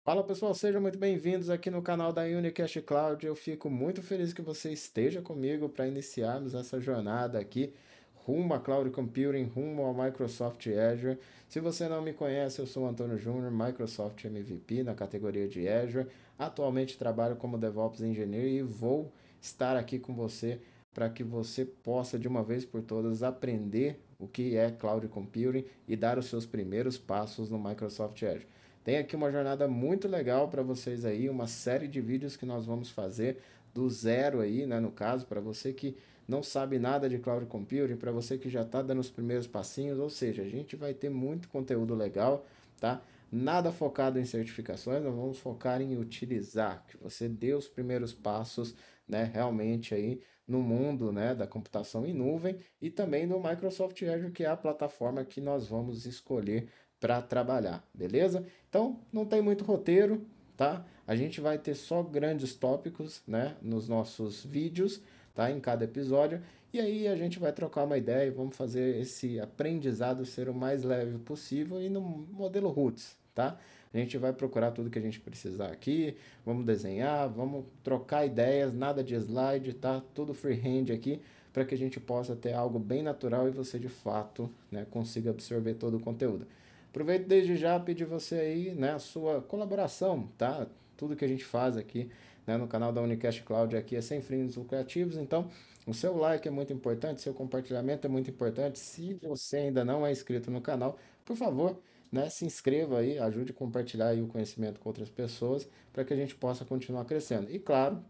Fala pessoal, sejam muito bem-vindos aqui no canal da Unicast Cloud. Eu fico muito feliz que você esteja comigo para iniciarmos essa jornada aqui rumo a Cloud Computing, rumo ao Microsoft Azure. Se você não me conhece, eu sou o Antônio Júnior, Microsoft MVP na categoria de Azure. Atualmente trabalho como DevOps Engineer e vou estar aqui com você para que você possa de uma vez por todas aprender o que é Cloud Computing e dar os seus primeiros passos no Microsoft Azure. Tem aqui uma jornada muito legal para vocês aí, uma série de vídeos que nós vamos fazer do zero aí, né, no caso, para você que não sabe nada de cloud computing, para você que já está dando os primeiros passinhos, ou seja, a gente vai ter muito conteúdo legal, tá? Nada focado em certificações, nós vamos focar em utilizar, que você dê os primeiros passos, né, realmente aí no mundo, né, da computação em nuvem e também do Microsoft Azure, que é a plataforma que nós vamos escolher para trabalhar, beleza? Então, não tem muito roteiro, tá? A gente vai ter só grandes tópicos, né, nos nossos vídeos, tá? Em cada episódio. E aí a gente vai trocar uma ideia e vamos fazer esse aprendizado ser o mais leve possível e no modelo roots, tá? A gente vai procurar tudo que a gente precisar aqui, vamos desenhar, vamos trocar ideias, nada de slide, tá? Tudo freehand aqui, para que a gente possa ter algo bem natural e você de fato, né, consiga absorver todo o conteúdo. Aproveito desde já pedir você aí, né, a sua colaboração, tá? Tudo que a gente faz aqui, né, no canal da Unicast Cloud aqui é sem fins lucrativos, então o seu like é muito importante, seu compartilhamento é muito importante. Se você ainda não é inscrito no canal, por favor, né, se inscreva aí, ajude a compartilhar aí o conhecimento com outras pessoas para que a gente possa continuar crescendo. E claro,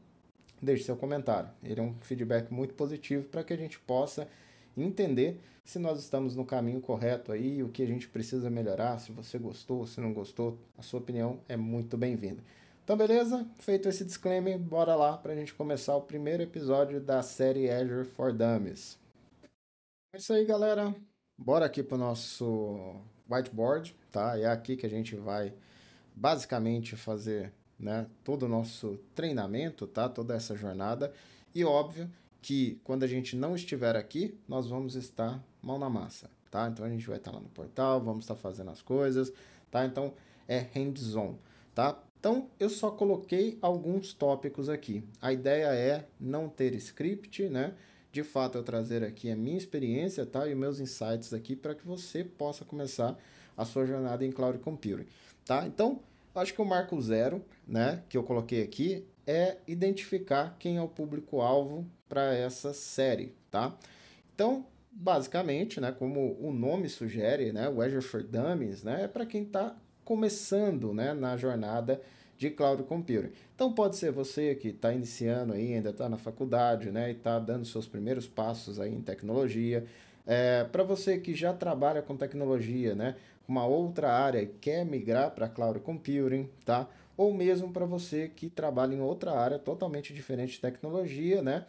deixe seu comentário. Ele é um feedback muito positivo para que a gente possa entender se nós estamos no caminho correto aí, o que a gente precisa melhorar, se você gostou, se não gostou, a sua opinião é muito bem-vinda. Então, beleza? Feito esse disclaimer, bora lá para a gente começar o primeiro episódio da série Azure for Dummies. É isso aí, galera. Bora aqui para o nosso whiteboard, tá? É aqui que a gente vai basicamente fazer, né, todo o nosso treinamento, tá? Toda essa jornada. E óbvio que quando a gente não estiver aqui, nós vamos estar mão na massa, tá? Então a gente vai estar lá no portal, vamos estar fazendo as coisas, tá? Então é hands-on, tá? Então eu só coloquei alguns tópicos aqui. A ideia é não ter script, né? De fato eu trazer aqui a minha experiência, tá? E os meus insights aqui para que você possa começar a sua jornada em cloud computing, tá? Então, acho que o marco zero, né, que eu coloquei aqui é identificar quem é o público-alvo para essa série, tá? Então, basicamente, né, como o nome sugere, né, o Azure for Dummies, né, é para quem está começando, né, na jornada de cloud computing. Então, pode ser você que está iniciando aí, ainda está na faculdade, né, e está dando seus primeiros passos aí em tecnologia. Para você que já trabalha com tecnologia, né, uma outra área e quer migrar para cloud computing, tá? Ou mesmo para você que trabalha em outra área totalmente diferente de tecnologia, né?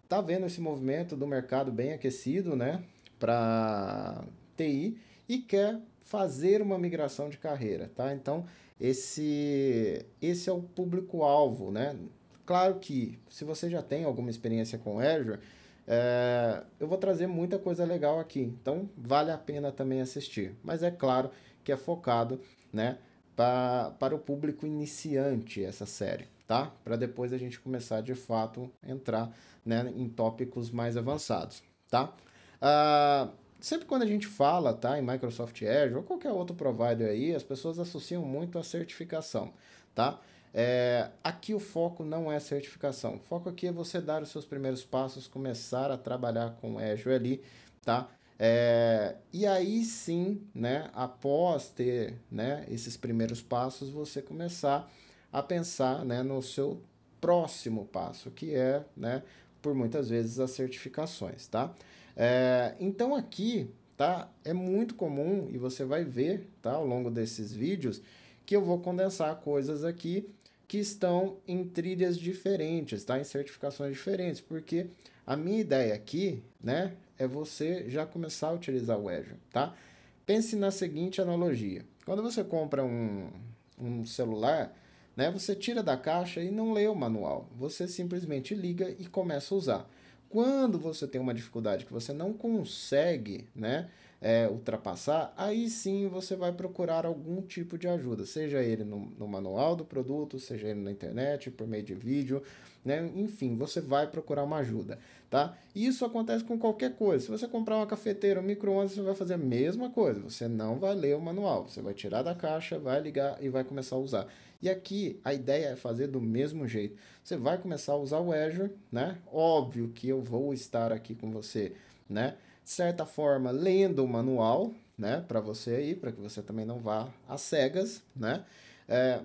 Tá vendo esse movimento do mercado bem aquecido, né, para TI e quer fazer uma migração de carreira, tá? Então, esse é o público-alvo, né? Claro que se você já tem alguma experiência com Azure, eu vou trazer muita coisa legal aqui, então vale a pena também assistir. Mas é claro que é focado, né, para o público iniciante essa série, tá? Para depois a gente começar de fato a entrar, né, em tópicos mais avançados, tá? Ah, sempre quando a gente fala, tá, em Microsoft Azure ou qualquer outro provider aí, as pessoas associam muito a certificação, tá? Aqui o foco não é certificação. O foco aqui é você dar os seus primeiros passos, começar a trabalhar com Azure ali, tá? E aí sim, né, após ter, né, esses primeiros passos, você começar a pensar, né, no seu próximo passo, que é, né, por muitas vezes as certificações, tá? Então aqui, tá, é muito comum e você vai ver, tá, ao longo desses vídeos, que eu vou condensar coisas aqui que estão em trilhas diferentes, tá? Em certificações diferentes, porque a minha ideia aqui, né, é você já começar a utilizar o Azure, tá? Pense na seguinte analogia: quando você compra um celular, né, você tira da caixa e não lê o manual, você simplesmente liga e começa a usar. Quando você tem uma dificuldade que você não consegue, né, ultrapassar, aí sim você vai procurar algum tipo de ajuda, seja ele no manual do produto, seja ele na internet, por meio de vídeo, né? Enfim, você vai procurar uma ajuda, tá? E isso acontece com qualquer coisa. Se você comprar uma cafeteira, um micro-ondas, você vai fazer a mesma coisa. Você não vai ler o manual, você vai tirar da caixa, vai ligar e vai começar a usar. E aqui a ideia é fazer do mesmo jeito. Você vai começar a usar o Azure, né? Óbvio que eu vou estar aqui com você, né? De certa forma, lendo o manual, né? Para você aí, para que você também não vá às cegas, né?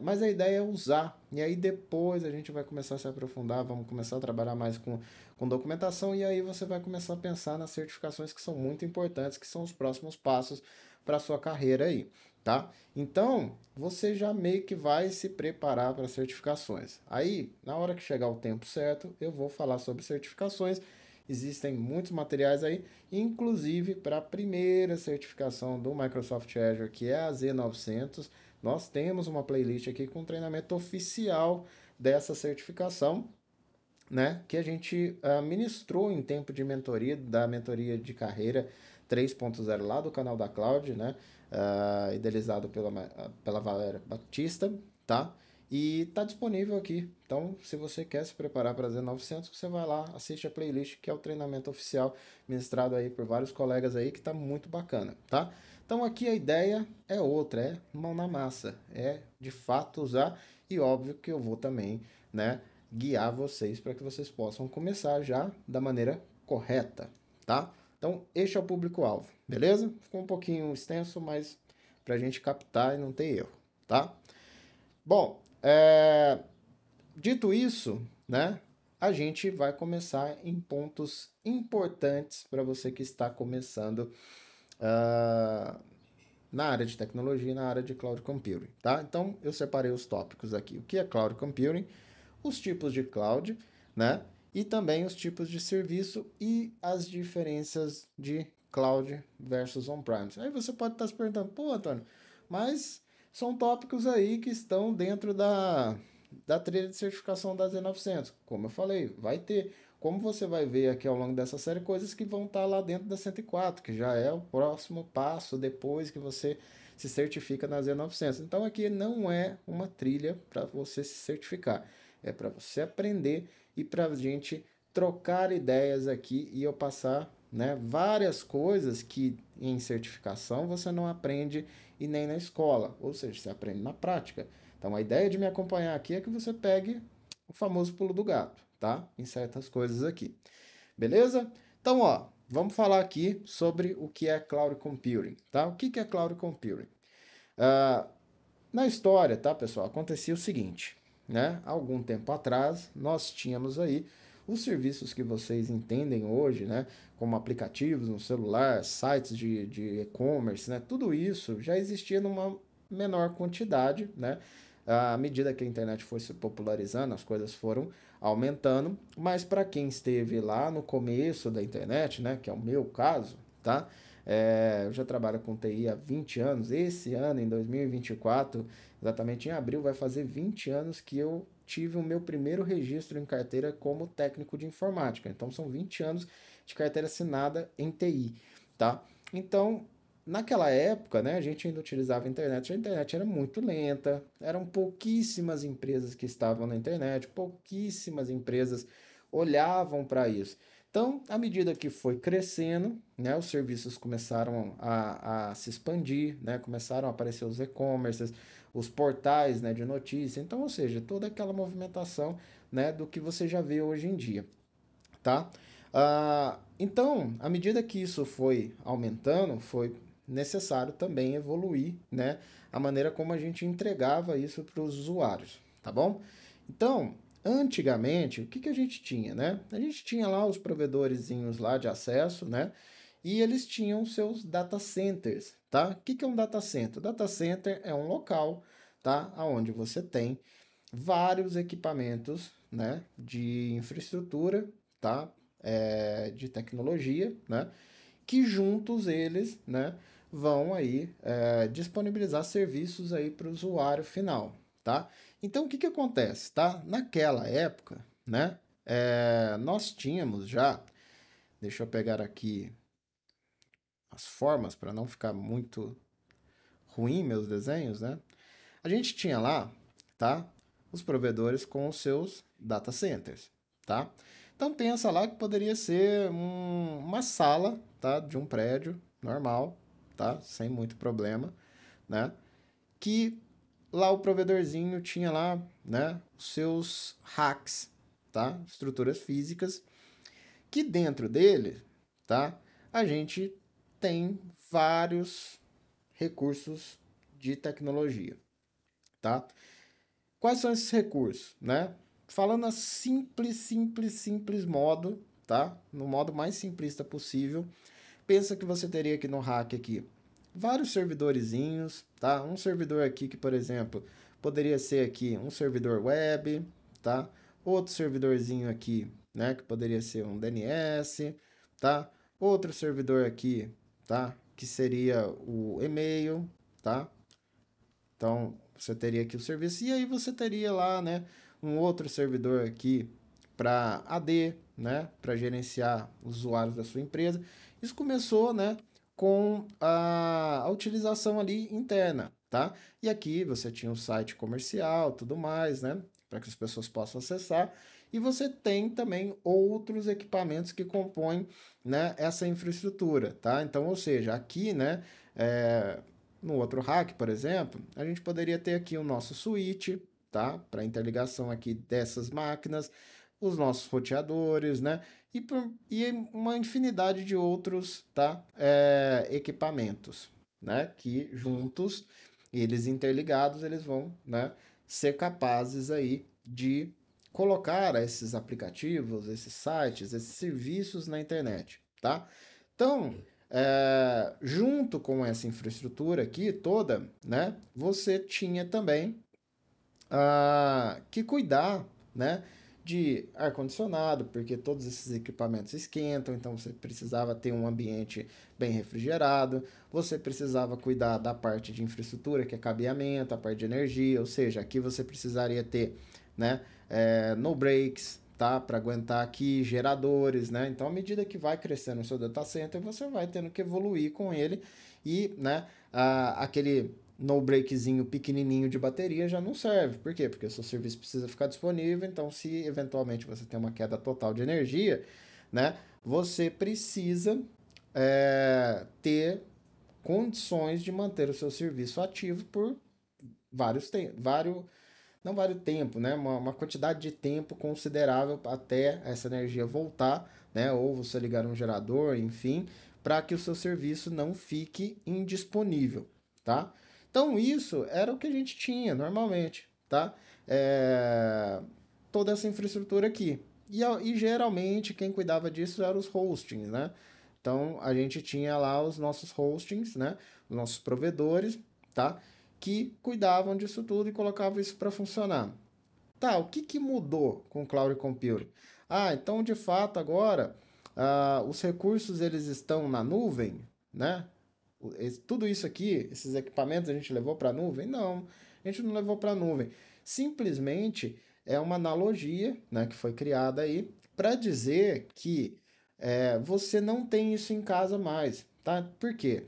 Mas a ideia é usar, e aí depois a gente vai começar a se aprofundar, vamos começar a trabalhar mais com documentação, e aí você vai começar a pensar nas certificações que são muito importantes, que são os próximos passos para a sua carreira aí, tá? Então, você já meio que vai se preparar para certificações. Aí, na hora que chegar o tempo certo, eu vou falar sobre certificações. Existem muitos materiais aí, inclusive para a primeira certificação do Microsoft Azure, que é a Z900. Nós temos uma playlist aqui com treinamento oficial dessa certificação, né? Que a gente ministrou em tempo de mentoria, da mentoria de carreira 3.0 lá do canal da Cloud, né? Idealizado pela Valéria Batista, tá? E tá disponível aqui. Então, se você quer se preparar para a Z900, você vai lá, assiste a playlist, que é o treinamento oficial ministrado aí por vários colegas aí, que tá muito bacana, tá? Então, aqui a ideia é outra, é mão na massa, é de fato usar, e óbvio que eu vou também, né, guiar vocês para que vocês possam começar já da maneira correta, tá? Então, este é o público-alvo, beleza? Ficou um pouquinho extenso, mas para a gente captar e não ter erro, tá? Bom, dito isso, né, a gente vai começar em pontos importantes para você que está começando ah, na área de tecnologia e na área de cloud computing, tá? Então, eu separei os tópicos aqui. O que é cloud computing? Os tipos de cloud, né? E também os tipos de serviço e as diferenças de cloud versus on-premise. Aí você pode estar se perguntando, pô, Antônio, mas são tópicos aí que estão dentro da trilha de certificação da Z900. Como eu falei, vai ter. Como você vai ver aqui ao longo dessa série, coisas que vão estar lá dentro da 104, que já é o próximo passo depois que você se certifica na Z900. Então aqui não é uma trilha para você se certificar. É para você aprender e para a gente trocar ideias aqui e eu passar, né, várias coisas que em certificação você não aprende e nem na escola, ou seja, você aprende na prática. Então a ideia de me acompanhar aqui é que você pegue o famoso pulo do gato, tá? Em certas coisas aqui. Beleza? Então, ó, vamos falar aqui sobre o que é cloud computing, tá? O que é cloud computing? Uh, Na história, tá, pessoal, acontecia o seguinte, né? Algum tempo atrás, nós tínhamos aí os serviços que vocês entendem hoje, né? Como aplicativos no celular, sites de e-commerce, né? Tudo isso já existia numa menor quantidade, né? À medida que a internet foi se popularizando, as coisas foram aumentando, mas para quem esteve lá no começo da internet, né? Que é o meu caso, tá? Eu já trabalho com TI há 20 anos. Esse ano, em 2024, exatamente em abril, vai fazer 20 anos que eu tive o meu primeiro registro em carteira como técnico de informática. Então, são 20 anos de carteira assinada em TI, tá? Então, naquela época, né, a gente ainda utilizava a internet era muito lenta, eram pouquíssimas empresas que estavam na internet, pouquíssimas empresas olhavam para isso. Então, à medida que foi crescendo, né, os serviços começaram a se expandir, né, começaram a aparecer os e-commerces, os portais, né, de notícia. Então, ou seja, toda aquela movimentação, né, do que você já vê hoje em dia, tá? Então, à medida que isso foi aumentando, foi necessário também evoluir, né, a maneira como a gente entregava isso para os usuários, tá bom? Então, antigamente, o que a gente tinha, né? A gente tinha lá os provedorzinhos lá de acesso, né? E eles tinham seus data centers, tá? O que é um data center? Data center é um local, tá? Onde você tem vários equipamentos, né? De infraestrutura, tá? De tecnologia, né? Que juntos eles, né? Vão aí disponibilizar serviços aí para o usuário final, tá? Então, o que acontece, tá? Naquela época, né? Nós tínhamos já, deixa eu pegar aqui as formas, para não ficar muito ruim meus desenhos, né? A gente tinha lá, tá? Os provedores com os seus data centers, tá? Então pensa lá que poderia ser uma sala, tá? De um prédio normal, tá? Sem muito problema, né? Que lá o provedorzinho tinha lá, né? Os seus racks, tá? Estruturas físicas, que dentro dele, tá? A gente tem vários recursos de tecnologia, tá? Quais são esses recursos, né? Falando a simples modo, tá? No modo mais simplista possível. Pensa que você teria aqui no rack aqui vários servidorzinhos, tá? Um servidor aqui que, por exemplo, poderia ser aqui um servidor web, tá? Outro servidorzinho aqui, né, que poderia ser um DNS, tá? Outro servidor aqui, tá? Que seria o e-mail, tá? Então, você teria aqui o serviço e aí você teria lá, né, um outro servidor aqui para AD, né, para gerenciar os usuários da sua empresa. Isso começou, né, com a utilização ali interna, tá? E aqui você tinha um site comercial, tudo mais, né, para que as pessoas possam acessar. E você tem também outros equipamentos que compõem, né, essa infraestrutura, tá? Então, ou seja, aqui, né, no outro rack, por exemplo, a gente poderia ter aqui o nosso switch, tá? Para interligação aqui dessas máquinas, os nossos roteadores, né? E uma infinidade de outros, tá? Equipamentos, né? Que juntos, eles interligados, eles vão, né? Ser capazes aí de colocar esses aplicativos, esses sites, esses serviços na internet, tá? Então, junto com essa infraestrutura aqui toda, né, você tinha também que cuidar, né, de ar-condicionado, porque todos esses equipamentos esquentam, então você precisava ter um ambiente bem refrigerado, você precisava cuidar da parte de infraestrutura, que é cabeamento, a parte de energia, ou seja, aqui você precisaria ter, né, no breaks, tá, para aguentar aqui geradores, né? Então, à medida que vai crescendo o seu data center, você vai tendo que evoluir com ele e, né, aquele no breakzinho pequenininho de bateria já não serve. Por quê? Porque o seu serviço precisa ficar disponível, então se eventualmente você tem uma queda total de energia, né, você precisa ter condições de manter o seu serviço ativo por não vários tempo, né, uma quantidade de tempo considerável até essa energia voltar, né, ou você ligar um gerador, enfim, para que o seu serviço não fique indisponível, tá? Então isso era o que a gente tinha normalmente, tá? É, Toda essa infraestrutura aqui. E geralmente quem cuidava disso eram os hostings, né? Então a gente tinha lá os nossos hostings, né? Os nossos provedores, tá? Que cuidavam disso tudo e colocavam isso para funcionar. Tá, o que, que mudou com o Cloud Computing? Então de fato agora os recursos eles estão na nuvem, né? Tudo isso aqui, esses equipamentos a gente levou para a nuvem? Não, a gente não levou para a nuvem. Simplesmente é uma analogia, né, que foi criada aí para dizer que você não tem isso em casa mais, tá? Por quê?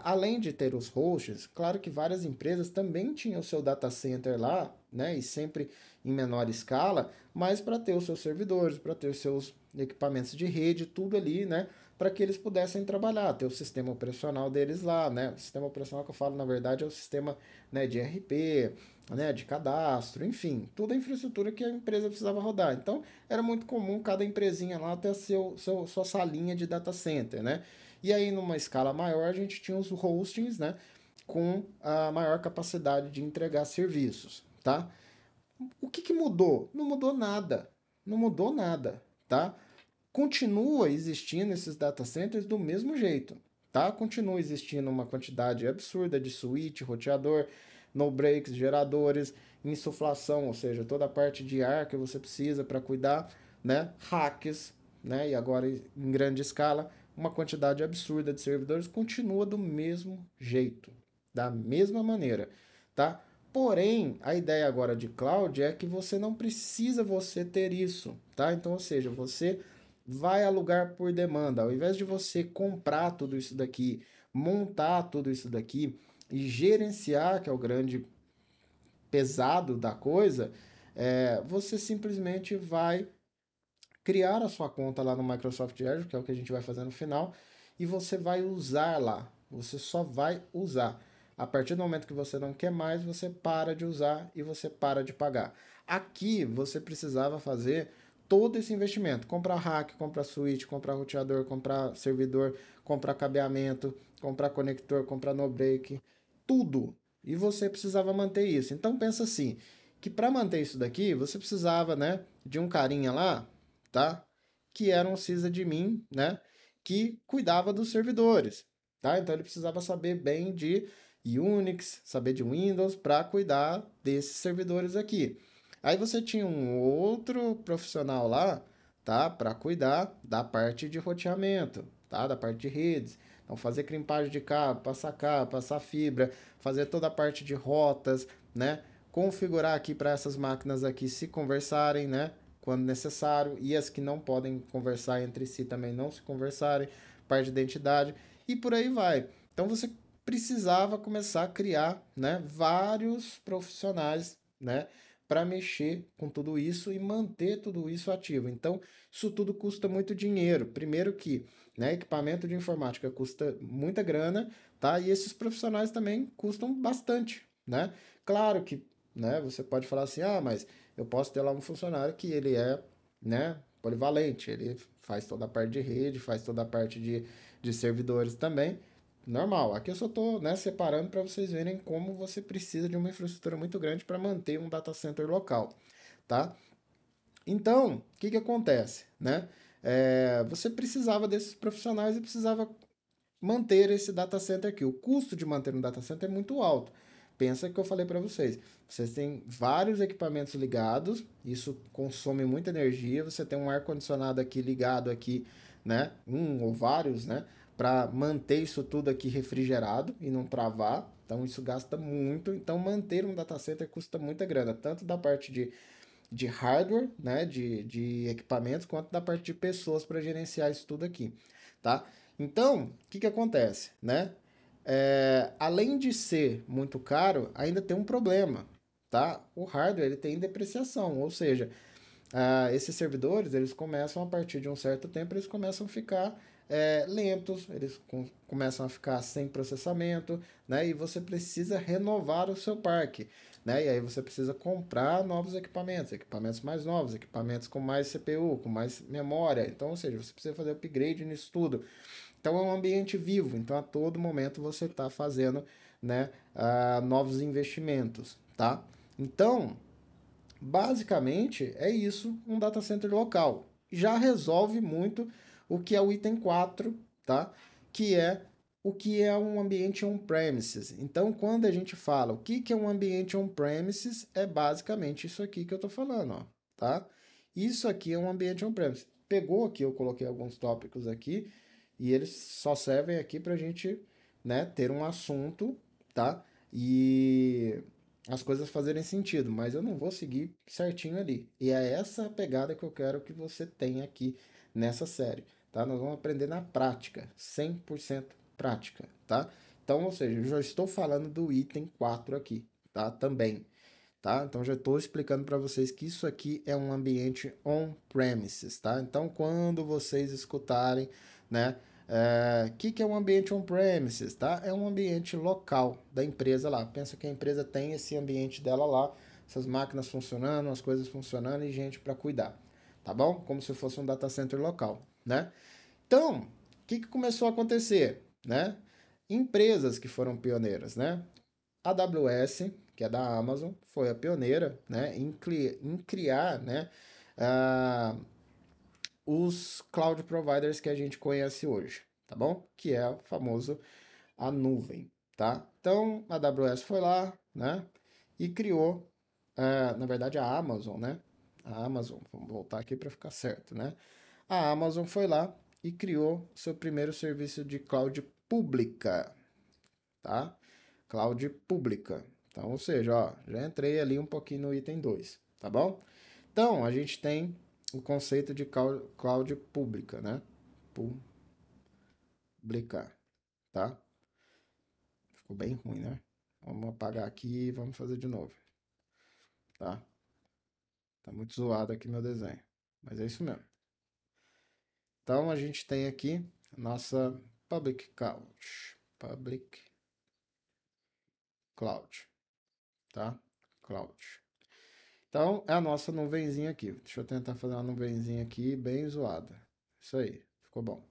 Além de ter os hosts, claro que várias empresas também tinham o seu data center lá, né? E sempre em menor escala, mas para ter os seus servidores, para ter os seus equipamentos de rede, tudo ali, né? Para que eles pudessem trabalhar, ter o sistema operacional deles lá, né? O sistema operacional que eu falo, na verdade, é o sistema, né, de RP, né, de cadastro, enfim, toda a infraestrutura que a empresa precisava rodar. Então, era muito comum cada empresinha lá ter sua salinha de data center, né? E aí, numa escala maior, a gente tinha os hostings, né, com a maior capacidade de entregar serviços, tá? O que, que mudou? Não mudou nada. Não mudou nada, tá? Continua existindo esses data centers do mesmo jeito, tá? Continua existindo uma quantidade absurda de switch, roteador, no breaks, geradores, insuflação, ou seja, toda a parte de ar que você precisa para cuidar, né? Racks, né? E agora em grande escala, uma quantidade absurda de servidores continua do mesmo jeito, da mesma maneira, tá? Porém, a ideia agora de cloud é que você não precisa você ter isso, tá? Então, ou seja, você vai alugar por demanda. Ao invés de você comprar tudo isso daqui, montar tudo isso daqui e gerenciar, que é o grande pesado da coisa, você simplesmente vai criar a sua conta lá no Microsoft Azure, que é o que a gente vai fazer no final, e você vai usar lá. Você só vai usar. A partir do momento que você não quer mais, você para de usar e você para de pagar. Aqui você precisava fazer todo esse investimento: comprar rack, comprar switch, comprar roteador, comprar servidor, comprar cabeamento, comprar conector, comprar no break, tudo. E você precisava manter isso. Então pensa assim, que para manter isso daqui, você precisava, né, de um carinha lá, tá? Que era um sysadmin, né? Que cuidava dos servidores, tá? Então ele precisava saber bem de Unix, saber de Windows para cuidar desses servidores aqui. Aí você tinha um outro profissional lá, tá? Para cuidar da parte de roteamento, tá? Da parte de redes. Então fazer crimpagem de cabo, passar fibra, fazer toda a parte de rotas, né? Configurar aqui para essas máquinas aqui se conversarem, né? Quando necessário, e as que não podem conversar entre si também não se conversarem, parte de identidade, e por aí vai. Então você precisava começar a criar, né, vários profissionais, né, para mexer com tudo isso e manter tudo isso ativo. Então, isso tudo custa muito dinheiro. Primeiro que, né, equipamento de informática custa muita grana, tá? E esses profissionais também custam bastante, né? Claro que, né, você pode falar assim: "Ah, mas eu posso ter lá um funcionário que ele é, né, polivalente, ele faz toda a parte de rede, faz toda a parte de servidores também. Normal. Aqui eu só estou, né, separando para vocês verem como você precisa de uma infraestrutura muito grande para manter um data center local, tá? Então, o que que acontece, né? Você precisava desses profissionais e precisava manter esse data center aqui. O custo de manter um data center é muito alto. Pensa que eu falei para vocês. Vocês têm vários equipamentos ligados, isso consome muita energia. Você tem um ar condicionado aqui ligado aqui, né? Um ou vários, né? Para manter isso tudo aqui refrigerado e não travar. Então isso gasta muito. Então manter um data center custa muita grana, tanto da parte de hardware, né, de equipamentos, quanto da parte de pessoas para gerenciar isso tudo aqui, tá? Então, o que que acontece, né? Além de ser muito caro, ainda tem um problema, tá? O hardware ele tem depreciação, ou seja, esses servidores eles começam a partir de um certo tempo eles começam a ficar lentos, eles começam a ficar sem processamento, né? E você precisa renovar o seu parque, né? E aí você precisa comprar novos equipamentos, equipamentos mais novos, equipamentos com mais CPU, com mais memória. Então, ou seja, você precisa fazer upgrade nisso tudo. Então é um ambiente vivo, então a todo momento você está fazendo, né, novos investimentos, tá? Então, basicamente é isso, um data center local. Já resolve muito o que é o item 4, tá? Que é o que é um ambiente on-premises. Então, quando a gente fala o que que é um ambiente on-premises, é basicamente isso aqui que eu estou falando, ó, tá? Isso aqui é um ambiente on-premises. Pegou aqui, eu coloquei alguns tópicos aqui, e eles só servem aqui para a gente, né, ter um assunto, tá? E as coisas fazerem sentido, mas eu não vou seguir certinho ali. E é essa a pegada que eu quero que você tenha aqui nessa série, tá? Nós vamos aprender na prática, 100% prática, tá? Então, ou seja, eu já estou falando do item 4 aqui, tá? Também, tá? Então já estou explicando para vocês que isso aqui é um ambiente on-premises, tá? Então quando vocês escutarem, né, que é um ambiente on-premises, tá? É um ambiente local da empresa lá. Pensa que a empresa tem esse ambiente dela lá, essas máquinas funcionando, as coisas funcionando e gente para cuidar, tá bom? Como se fosse um data center local, né? Então, o que começou a acontecer, né? Empresas que foram pioneiras, né? A AWS, que é da Amazon, foi a pioneira, né, em criar, né, ah, os cloud providers que a gente conhece hoje, tá bom? Que é o famoso a nuvem, tá? Então, a AWS foi lá, né, e criou, na verdade, a Amazon, né? A Amazon, vamos voltar aqui para ficar certo, né? A Amazon foi lá e criou seu primeiro serviço de cloud pública, tá? Cloud pública. Então, ou seja, ó, já entrei ali um pouquinho no item 2, tá bom? Então, a gente tem o conceito de cloud pública, né? Publicar, tá? Ficou bem ruim, né? Vamos apagar aqui e vamos fazer de novo, tá? Tá muito zoado aqui meu desenho, mas é isso mesmo. Então a gente tem aqui a nossa public cloud, tá? Cloud. Então é a nossa nuvenzinha aqui. Deixa eu tentar fazer uma nuvenzinha aqui bem zoada. Isso aí, ficou bom.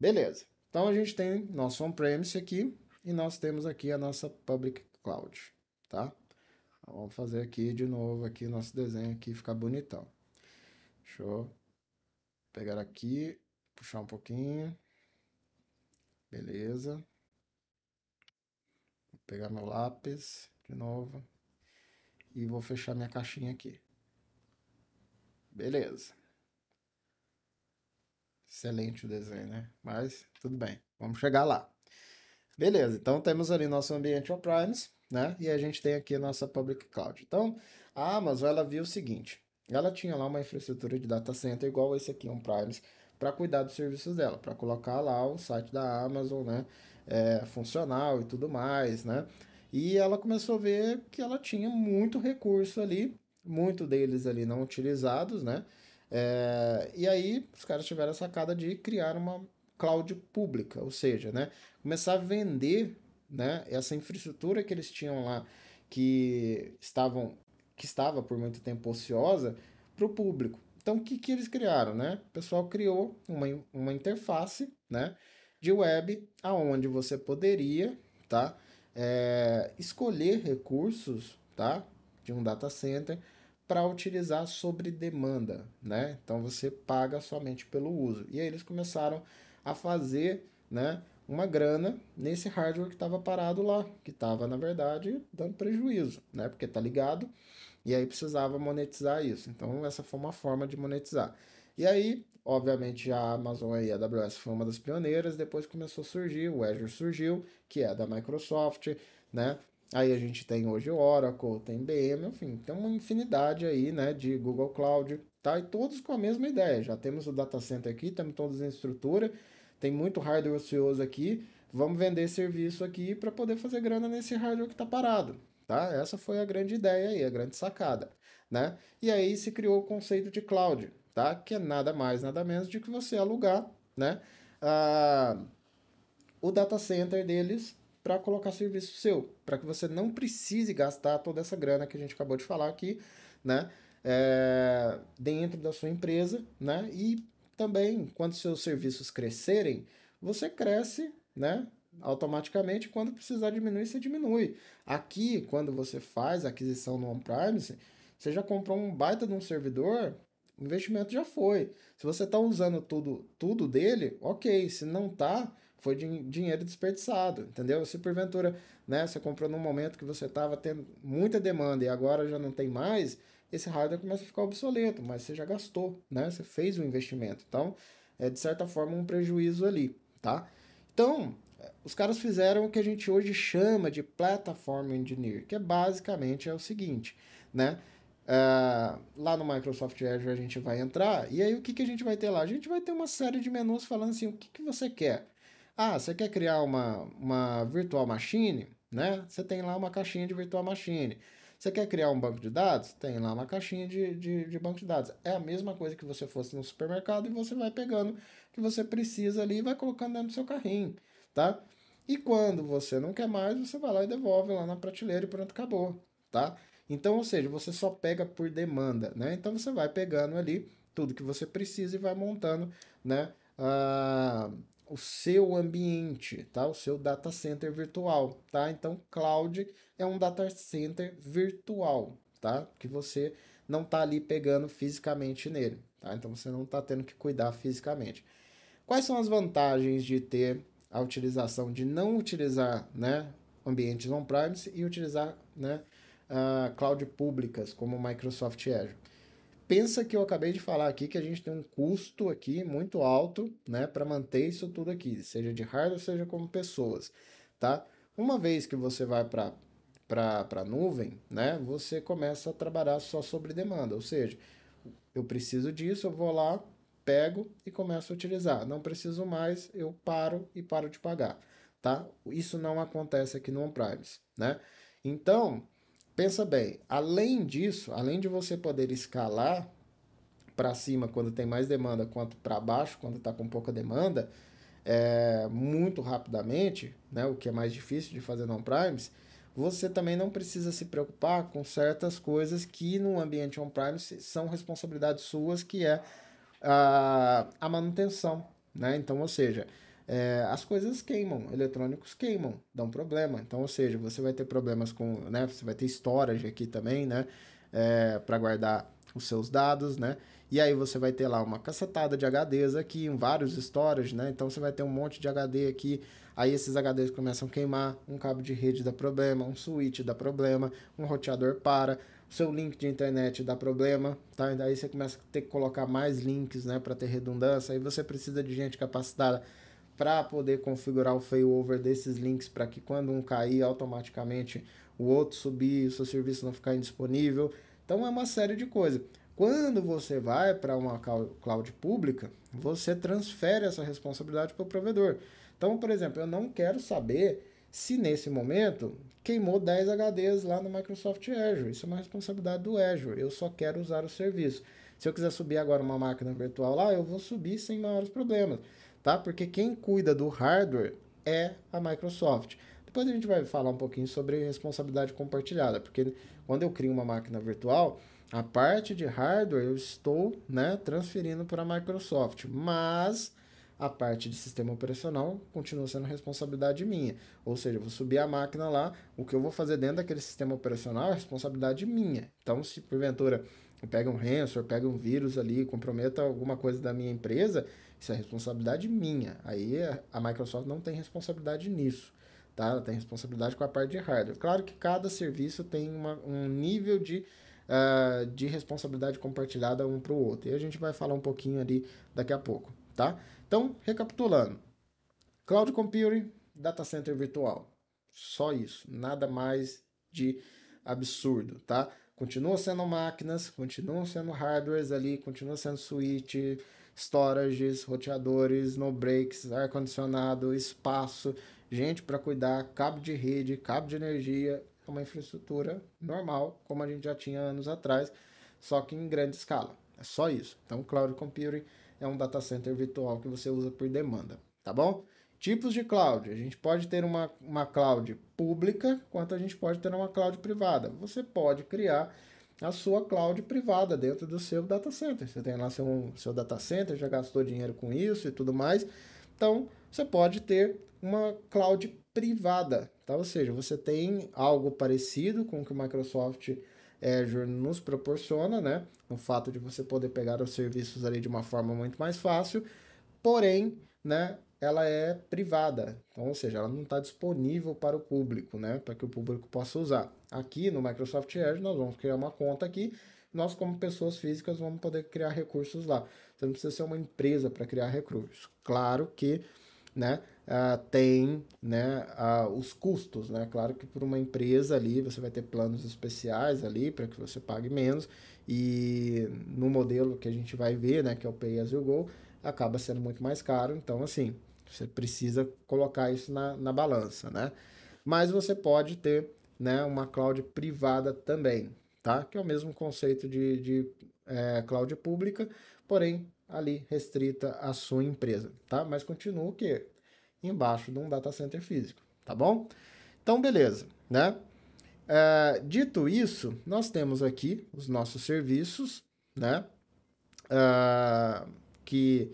Beleza. Então a gente tem nosso on-premise aqui e nós temos aqui a nossa public cloud, tá? Então, vamos fazer aqui de novo aqui nosso desenho aqui ficar bonitão. Deixa eu pegar aqui, puxar um pouquinho. Beleza. Vou pegar meu lápis de novo e vou fechar minha caixinha aqui. Beleza. Excelente o desenho, né? Mas tudo bem, vamos chegar lá. Beleza, então temos ali nosso ambiente on-premise, né? E a gente tem aqui a nossa public cloud. Então, a Amazon, ela viu o seguinte, ela tinha lá uma infraestrutura de data center igual esse aqui on-premise para cuidar dos serviços dela, para colocar lá o site da Amazon, né? Funcional e tudo mais, né? E ela começou a ver que ela tinha muito recurso ali, muito deles ali não utilizados, né? E aí os caras tiveram a sacada de criar uma cloud pública, ou seja, né? Começar a vender, né, essa infraestrutura que eles tinham lá, que estava por muito tempo ociosa, para o público. Então, o que, que eles criaram, né? O pessoal criou uma interface, né, de web, aonde você poderia, tá, escolher recursos, tá, de um data center para utilizar sobre demanda, né? Então você paga somente pelo uso. E aí eles começaram a fazer, né, uma grana nesse hardware que estava parado lá, que estava, na verdade, dando prejuízo, né? Porque tá ligado e aí precisava monetizar isso. Então, essa foi uma forma de monetizar. E aí, obviamente, a Amazon e a AWS foi uma das pioneiras, depois começou a surgir, o Azure surgiu, que é da Microsoft, né? Aí a gente tem hoje o Oracle, tem IBM, enfim, tem uma infinidade aí, né, de Google Cloud, tá? E todos com a mesma ideia. Já temos o data center aqui, temos todos em estrutura, tem muito hardware ocioso aqui, vamos vender serviço aqui para poder fazer grana nesse hardware que está parado, tá? Essa foi a grande ideia aí, a grande sacada, né? E aí se criou o conceito de cloud, tá? Que é nada mais, nada menos de que você alugar, né? Ah, o data center deles para colocar serviço seu, para que você não precise gastar toda essa grana que a gente acabou de falar aqui, né? Dentro da sua empresa, né? E também, quando seus serviços crescerem, você cresce, né? Automaticamente, quando precisar diminuir, você diminui. Aqui, quando você faz a aquisição no on-premise, você já comprou um baita de um servidor, o investimento já foi. Se você está usando tudo dele, ok. Se não está, foi dinheiro desperdiçado, entendeu? Se porventura, né, você comprou num momento que você estava tendo muita demanda e agora já não tem mais, esse hardware começa a ficar obsoleto, mas você já gastou, né? Você fez o investimento. Então, é de certa forma um prejuízo ali, tá? Então, os caras fizeram o que a gente hoje chama de Platform Engineer, que é basicamente é o seguinte, né? Lá no Microsoft Azure a gente vai entrar, e aí o que, que a gente vai ter lá? A gente vai ter uma série de menus falando assim, o que, que você quer? Ah, você quer criar uma virtual machine, né? Você tem lá uma caixinha de virtual machine. Você quer criar um banco de dados? Tem lá uma caixinha de banco de dados. É a mesma coisa que você fosse no supermercado e você vai pegando o que você precisa ali e vai colocando dentro do seu carrinho, tá? E quando você não quer mais, você vai lá e devolve lá na prateleira e pronto, acabou, tá? Então, ou seja, você só pega por demanda, né? Então você vai pegando ali tudo que você precisa e vai montando, né? O seu ambiente, tá? O seu data center virtual, tá? Então, cloud é um data center virtual, tá? Que você não tá ali pegando fisicamente nele, tá? Então você não tá tendo que cuidar fisicamente. Quais são as vantagens de ter a utilização de não utilizar, né, ambientes on-premise e utilizar, né, cloud públicas como o Microsoft Azure? Pensa que eu acabei de falar aqui que a gente tem um custo aqui muito alto, né, para manter isso tudo aqui, seja de hardware, seja como pessoas, tá? Uma vez que você vai para a nuvem, né, você começa a trabalhar só sobre demanda, ou seja, eu preciso disso, eu vou lá, pego e começo a utilizar. Não preciso mais, eu paro e paro de pagar, tá? Isso não acontece aqui no on-premise, né? Então, pensa bem, além disso, além de você poder escalar para cima quando tem mais demanda, quanto para baixo quando está com pouca demanda, muito rapidamente, né, o que é mais difícil de fazer no on-premise, você também não precisa se preocupar com certas coisas que no ambiente on-premise são responsabilidades suas, que é a manutenção, né? Então, ou seja, as coisas queimam, eletrônicos queimam, dão problema. Então, ou seja, você vai ter problemas com, né? Você vai ter storage aqui também, né? Para guardar os seus dados, né? E aí você vai ter lá uma cacetada de HDs aqui, vários storage, né? Então você vai ter um monte de HD aqui. Aí esses HDs começam a queimar, um cabo de rede dá problema, um switch dá problema, um roteador para, o seu link de internet dá problema, tá? E daí você começa a ter que colocar mais links, né, para ter redundância. Aí você precisa de gente capacitada para poder configurar o failover desses links para que quando um cair, automaticamente o outro subir, o seu serviço não ficar indisponível. Então é uma série de coisas. Quando você vai para uma cloud pública, você transfere essa responsabilidade para o provedor. Então, por exemplo, eu não quero saber se nesse momento queimou 10 HDs lá no Microsoft Azure. Isso é uma responsabilidade do Azure. Eu só quero usar o serviço. Se eu quiser subir agora uma máquina virtual lá, eu vou subir sem maiores problemas, tá? Porque quem cuida do hardware é a Microsoft. Depois a gente vai falar um pouquinho sobre responsabilidade compartilhada, porque quando eu crio uma máquina virtual, a parte de hardware eu estou, né, transferindo para a Microsoft, mas a parte de sistema operacional continua sendo responsabilidade minha. Ou seja, eu vou subir a máquina lá, o que eu vou fazer dentro daquele sistema operacional é responsabilidade minha. Então, se porventura eu pego um ransomware, pego um vírus ali, comprometa alguma coisa da minha empresa, isso é responsabilidade minha. Aí a Microsoft não tem responsabilidade nisso, tá? Ela tem responsabilidade com a parte de hardware. Claro que cada serviço tem um nível de responsabilidade compartilhada um para o outro. E a gente vai falar um pouquinho ali daqui a pouco, tá? Então, recapitulando, Cloud Computing, Data Center virtual. Só isso, nada mais de absurdo, tá? Continua sendo máquinas, continuam sendo hardwares ali, continua sendo switch, storages, roteadores, no breaks, ar-condicionado, espaço, gente para cuidar, cabo de rede, cabo de energia, é uma infraestrutura normal, como a gente já tinha anos atrás, só que em grande escala. É só isso. Então, Cloud Computing é um data center virtual que você usa por demanda, tá bom? Tipos de cloud. A gente pode ter uma cloud pública, quanto a gente pode ter uma cloud privada. Você pode criar a sua cloud privada dentro do seu data center. Você tem lá seu data center, já gastou dinheiro com isso e tudo mais. Então, você pode ter uma cloud privada, tá? Ou seja, você tem algo parecido com o que o Microsoft Azure nos proporciona, né? O fato de você poder pegar os serviços ali de uma forma muito mais fácil, porém, né, ela é privada, então, ou seja, ela não está disponível para o público, né, para que o público possa usar. Aqui no Microsoft Azure nós vamos criar uma conta aqui, nós como pessoas físicas vamos poder criar recursos lá. Você não precisa ser uma empresa para criar recursos. Claro que, né, tem, né, os custos, né? Claro que por uma empresa ali você vai ter planos especiais ali para que você pague menos, e no modelo que a gente vai ver, né, que é o Pay As You Go, acaba sendo muito mais caro. Então, assim, você precisa colocar isso na balança, né? Mas você pode ter, né, uma cloud privada também, tá? Que é o mesmo conceito de cloud pública, porém ali restrita à sua empresa, tá? Mas continua o quê? Embaixo de um data center físico, tá bom? Então, beleza, né? Dito isso, nós temos aqui os nossos serviços, né? Ah, que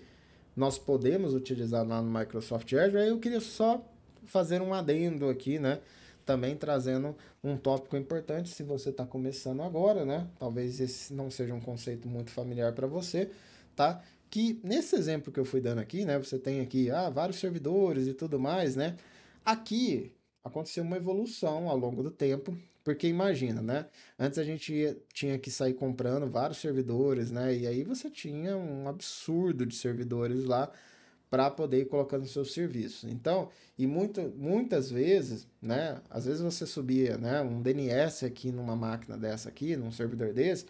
nós podemos utilizar lá no Microsoft Azure. Aí eu queria só fazer um adendo aqui, né? Também trazendo um tópico importante se você está começando agora, né? Talvez esse não seja um conceito muito familiar para você, tá? Que nesse exemplo que eu fui dando aqui, né? Você tem aqui vários servidores e tudo mais, né? Aqui aconteceu uma evolução ao longo do tempo, porque imagina, né? Antes a gente tinha que sair comprando vários servidores, né? E aí você tinha um absurdo de servidores lá para poder ir colocando seus serviços. Então, e muitas vezes, né? Às vezes você subia, né, um DNS aqui numa máquina dessa aqui, num servidor desse,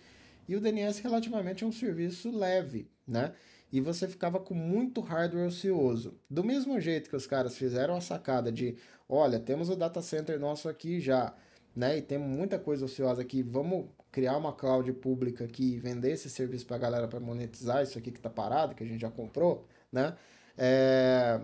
E o DNS relativamente é um serviço leve, né? E você ficava com muito hardware ocioso. Do mesmo jeito que os caras fizeram a sacada de, olha, temos o data center nosso aqui já, né? E temos muita coisa ociosa aqui, vamos criar uma cloud pública aqui e vender esse serviço para a galera para monetizar isso aqui que está parado, que a gente já comprou, né? É,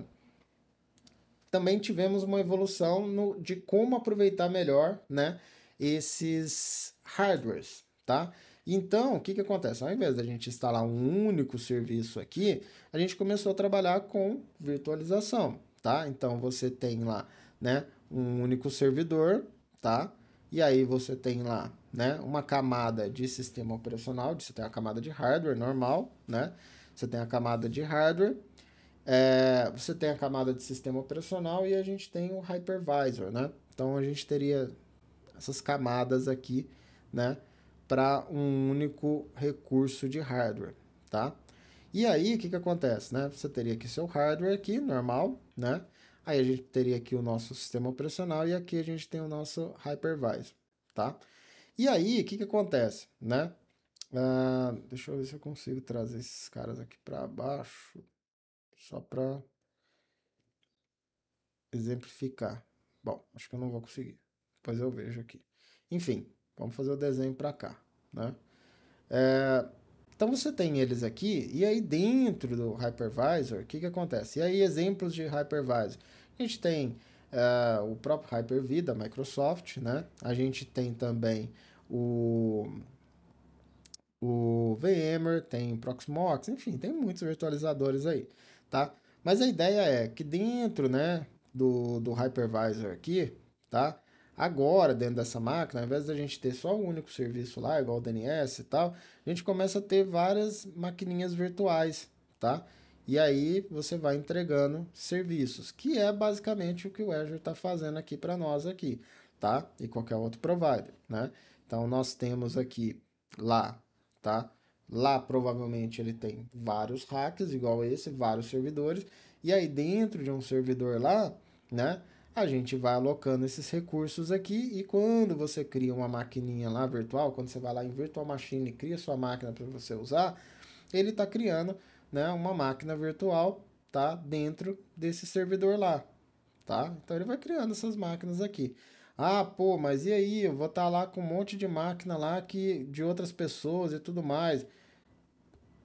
também tivemos uma evolução de como aproveitar melhor, né, esses hardwares, tá? Então, o que que acontece? Ao invés da gente instalar um único serviço aqui, a gente começou a trabalhar com virtualização, tá? Então, você tem lá, né, um único servidor, tá? E aí você tem lá, né, uma camada de sistema operacional, você tem a camada de hardware normal, né? Você tem a camada de hardware, você tem a camada de sistema operacional e a gente tem o hypervisor, né? Então a gente teria essas camadas aqui, né, para um único recurso de hardware, tá? E aí o que que acontece, né? Você teria aqui seu hardware aqui, normal, né? Aí a gente teria aqui o nosso sistema operacional e aqui a gente tem o nosso hypervisor, tá? E aí o que que acontece, né? Deixa eu ver se eu consigo trazer esses caras aqui para baixo, só para exemplificar. Bom, acho que eu não vou conseguir. Depois eu vejo aqui. Enfim, vamos fazer o desenho para cá, né? Então você tem eles aqui, e aí dentro do hypervisor, o que que acontece? E aí exemplos de hypervisor. A gente tem o próprio Hyper-V da Microsoft, né? A gente tem também o, o VMware, tem Proxmox, enfim, tem muitos virtualizadores aí, tá? Mas a ideia é que dentro, né, do hypervisor aqui, tá? Agora, dentro dessa máquina, ao invés da gente ter só um único serviço lá, igual o DNS e tal, a gente começa a ter várias maquininhas virtuais, tá? E aí você vai entregando serviços, que é basicamente o que o Azure está fazendo aqui para nós aqui, tá? E qualquer outro provider, né? Então nós temos aqui lá, tá? Lá provavelmente ele tem vários hacks, igual esse, vários servidores, e aí dentro de um servidor lá, né, a gente vai alocando esses recursos aqui e quando você cria uma maquininha lá virtual, quando você vai lá em Virtual Machine e cria sua máquina para você usar, ele está criando, né, uma máquina virtual, tá, dentro desse servidor lá, tá? Então ele vai criando essas máquinas aqui. Ah, pô, mas e aí? Eu vou estar lá com um monte de máquina lá que de outras pessoas e tudo mais.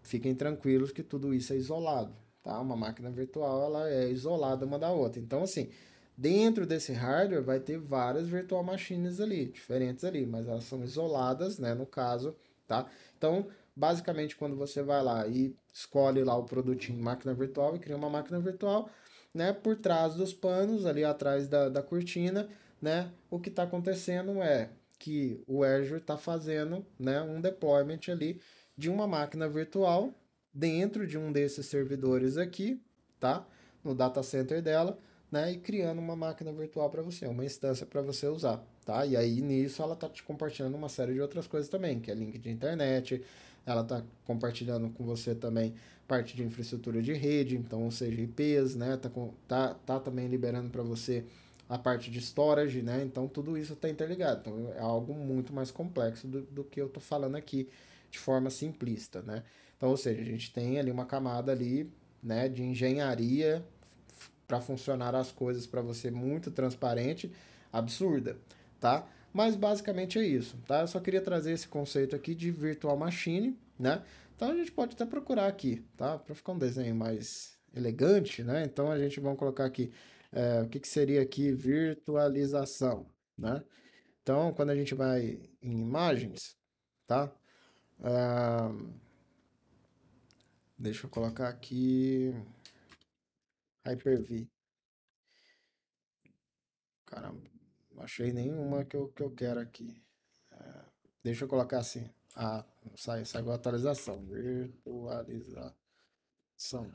Fiquem tranquilos que tudo isso é isolado, tá? Uma máquina virtual ela é isolada uma da outra. Então assim, dentro desse hardware vai ter várias virtual machines ali, diferentes ali, mas elas são isoladas, né, no caso, tá? Então, basicamente quando você vai lá e escolhe lá o produtinho máquina virtual e cria uma máquina virtual, né, por trás dos panos, ali atrás da cortina, né, o que está acontecendo é que o Azure está fazendo, né, um deployment ali de uma máquina virtual dentro de um desses servidores aqui, tá? No data center dela, né? E criando uma máquina virtual para você, uma instância para você usar, tá? E aí nisso ela tá te compartilhando uma série de outras coisas também, que é link de internet, ela tá compartilhando com você também parte de infraestrutura de rede, então, ou seja, IPs, né? Tá também liberando para você a parte de storage, né? Então tudo isso está interligado. Então é algo muito mais complexo do que eu tô falando aqui de forma simplista, né? Então, ou seja, a gente tem ali uma camada ali, né, de engenharia para funcionar as coisas para você muito transparente, absurda, tá? Mas basicamente é isso, tá? Eu só queria trazer esse conceito aqui de virtual machine, né? Então a gente pode até procurar aqui, tá? Para ficar um desenho mais elegante, né? Então a gente vai colocar aqui o que, que seria aqui virtualização, né? Então quando a gente vai em imagens, tá? Ah, deixa eu colocar aqui Hyper-V. Caramba, não achei nenhuma que eu quero aqui. Deixa eu colocar assim. Ah, saiu a atualização. Virtualização.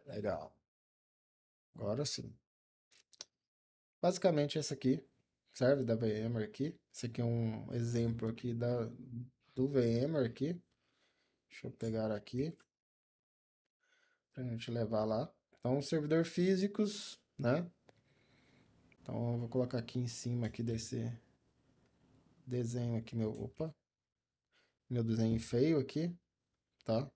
Legal. Agora sim. Basicamente essa aqui serve da VMware aqui. Esse aqui é um exemplo aqui do VMware aqui. Deixa eu pegar aqui pra gente levar lá. Então, servidor físicos, né? Então, eu vou colocar aqui em cima aqui desse desenho aqui meu. Opa. meu desenho feio aqui, tá?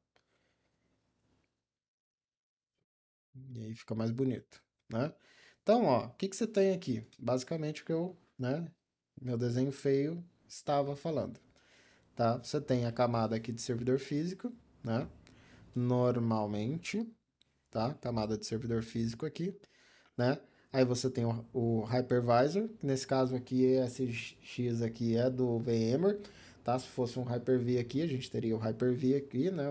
E aí fica mais bonito, né? Então, ó, o que que você tem aqui? Basicamente o que eu, né, meu desenho feio estava falando, tá? Você tem a camada aqui de servidor físico, né? Normalmente, tá? Camada de servidor físico aqui, né? Aí você tem o hypervisor, que nesse caso aqui, esse X aqui é do VMware, tá? Se fosse um Hyper-V aqui, a gente teria o Hyper-V aqui, né?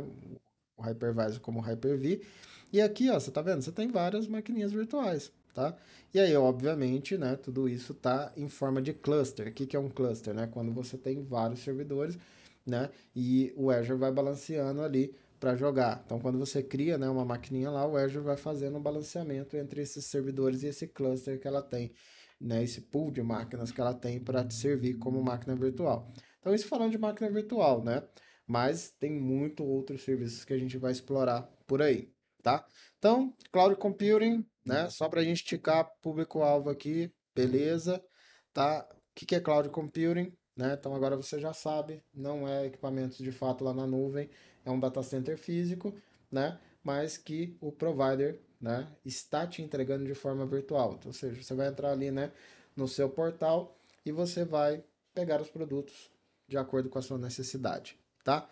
O hypervisor como Hyper-V. E aqui, ó, você tá vendo? Você tem várias maquininhas virtuais, tá? E aí, obviamente, né, tudo isso tá em forma de cluster. O que que é um cluster, né? Quando você tem vários servidores, né? E o Azure vai balanceando ali para jogar. Então, quando você cria, né, uma maquininha lá, o Azure vai fazendo um balanceamento entre esses servidores e esse cluster que ela tem, né, esse pool de máquinas que ela tem para te servir como máquina virtual. Então, isso falando de máquina virtual, né? Mas tem muito outros serviços que a gente vai explorar por aí, tá? Então, Cloud Computing, né? Só para a gente esticar público-alvo aqui, beleza, tá? O que que é Cloud Computing? Né? Então agora você já sabe, não é equipamentos de fato lá na nuvem, é um data center físico, né? Mas que o provider, né, está te entregando de forma virtual. Então, ou seja, você vai entrar ali, né, no seu portal e você vai pegar os produtos de acordo com a sua necessidade, tá?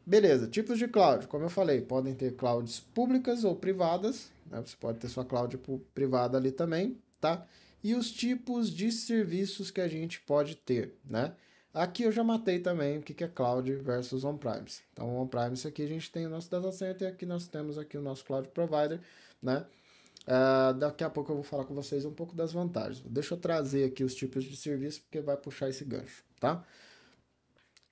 Beleza, tipos de cloud, como eu falei, podem ter clouds públicas ou privadas, né? Você pode ter sua cloud privada ali também, tá? E os tipos de serviços que a gente pode ter, né? Aqui eu já matei também o que é cloud versus on-premise. Então, on-premise aqui a gente tem o nosso data center e aqui nós temos aqui o nosso cloud provider, né? Daqui a pouco eu vou falar com vocês um pouco das vantagens. Deixa eu trazer aqui os tipos de serviço porque vai puxar esse gancho, tá?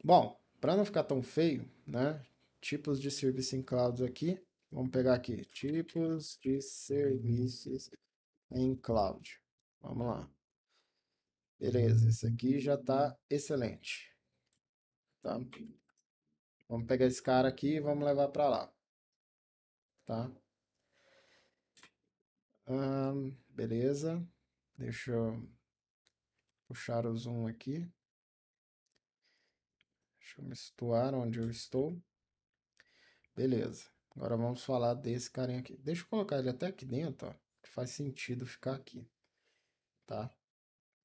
Bom, para não ficar tão feio, né? Tipos de serviço em clouds aqui. Vamos pegar aqui. Tipos de serviços em cloud. Vamos lá. Beleza, esse aqui já está excelente. Tá? Vamos pegar esse cara aqui e vamos levar para lá. Tá? Beleza. Deixa eu puxar o zoom aqui. Deixa eu me situar onde eu estou. Beleza. Agora vamos falar desse carinha aqui. Deixa eu colocar ele até aqui dentro, ó. Que faz sentido ficar aqui. Tá?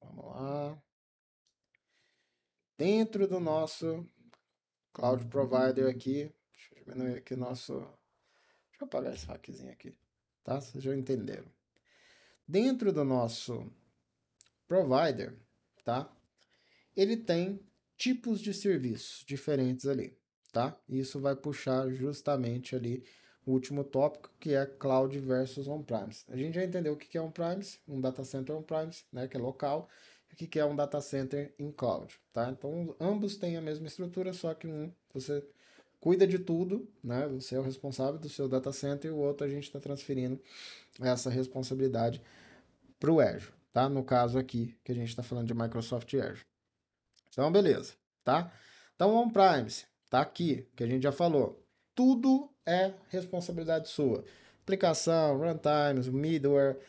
Vamos lá. Dentro do nosso Cloud Provider aqui, deixa eu diminuir aqui o nosso. Deixa eu apagar esse hackzinho aqui, tá? Vocês já entenderam. Dentro do nosso provider, tá? Ele tem tipos de serviços diferentes ali, tá? Isso vai puxar justamente ali o último tópico, que é cloud versus on-premise. A gente já entendeu o que é on-premise, um data center on-premise, né, que é local, e o que é um data center em cloud, tá? Então, ambos têm a mesma estrutura, só que um você cuida de tudo, né? Você é o responsável do seu data center e o outro a gente está transferindo essa responsabilidade para o Azure, tá? No caso aqui, que a gente está falando de Microsoft Azure. Então, beleza, tá? Então, on-premise, tá aqui, que a gente já falou. Tudo é responsabilidade sua. Aplicação, runtimes, middleware,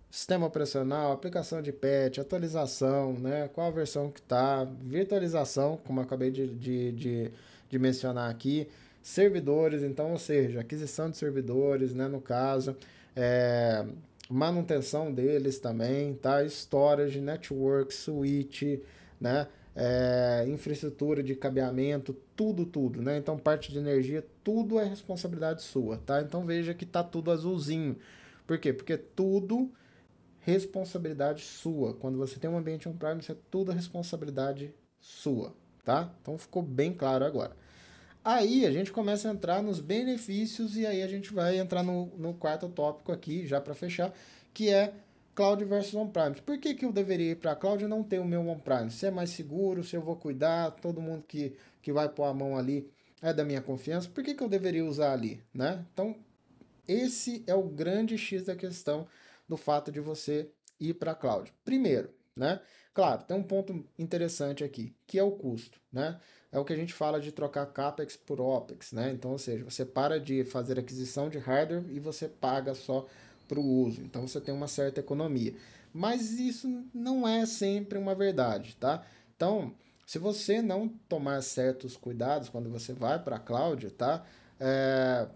sistema operacional, aplicação de patch, atualização, né? Qual a versão que tá, virtualização, como eu acabei de mencionar aqui, servidores, então, ou seja, aquisição de servidores, né? No caso, é, manutenção deles também, tá? Storage, network, switch, né? Infraestrutura de cabeamento, tudo, né? Então, parte de energia, tudo é responsabilidade sua, tá? Então, veja que tá tudo azulzinho. Por quê? Porque tudo responsabilidade sua. Quando você tem um ambiente on-premise, é tudo responsabilidade sua, tá? Então, ficou bem claro agora. Aí, a gente começa a entrar nos benefícios e aí a gente vai entrar no quarto tópico aqui, já para fechar, que é Cloud versus On-Premise. Por que, que eu deveria ir para a Cloud e não ter o meu On-Premise? Se é mais seguro, se eu vou cuidar, todo mundo que vai pôr a mão ali é da minha confiança, por que, que eu deveria usar ali, né? Então, esse é o grande X da questão do fato de você ir para a cloud. Primeiro, né? Claro, tem um ponto interessante aqui, que é o custo, né? É o que a gente fala de trocar CAPEX por OPEX, né? Então, ou seja, você para de fazer aquisição de hardware e você paga só para o uso. Então, você tem uma certa economia. Mas isso não é sempre uma verdade, tá? Então, Se você não tomar certos cuidados quando você vai para a cloud, tá? É,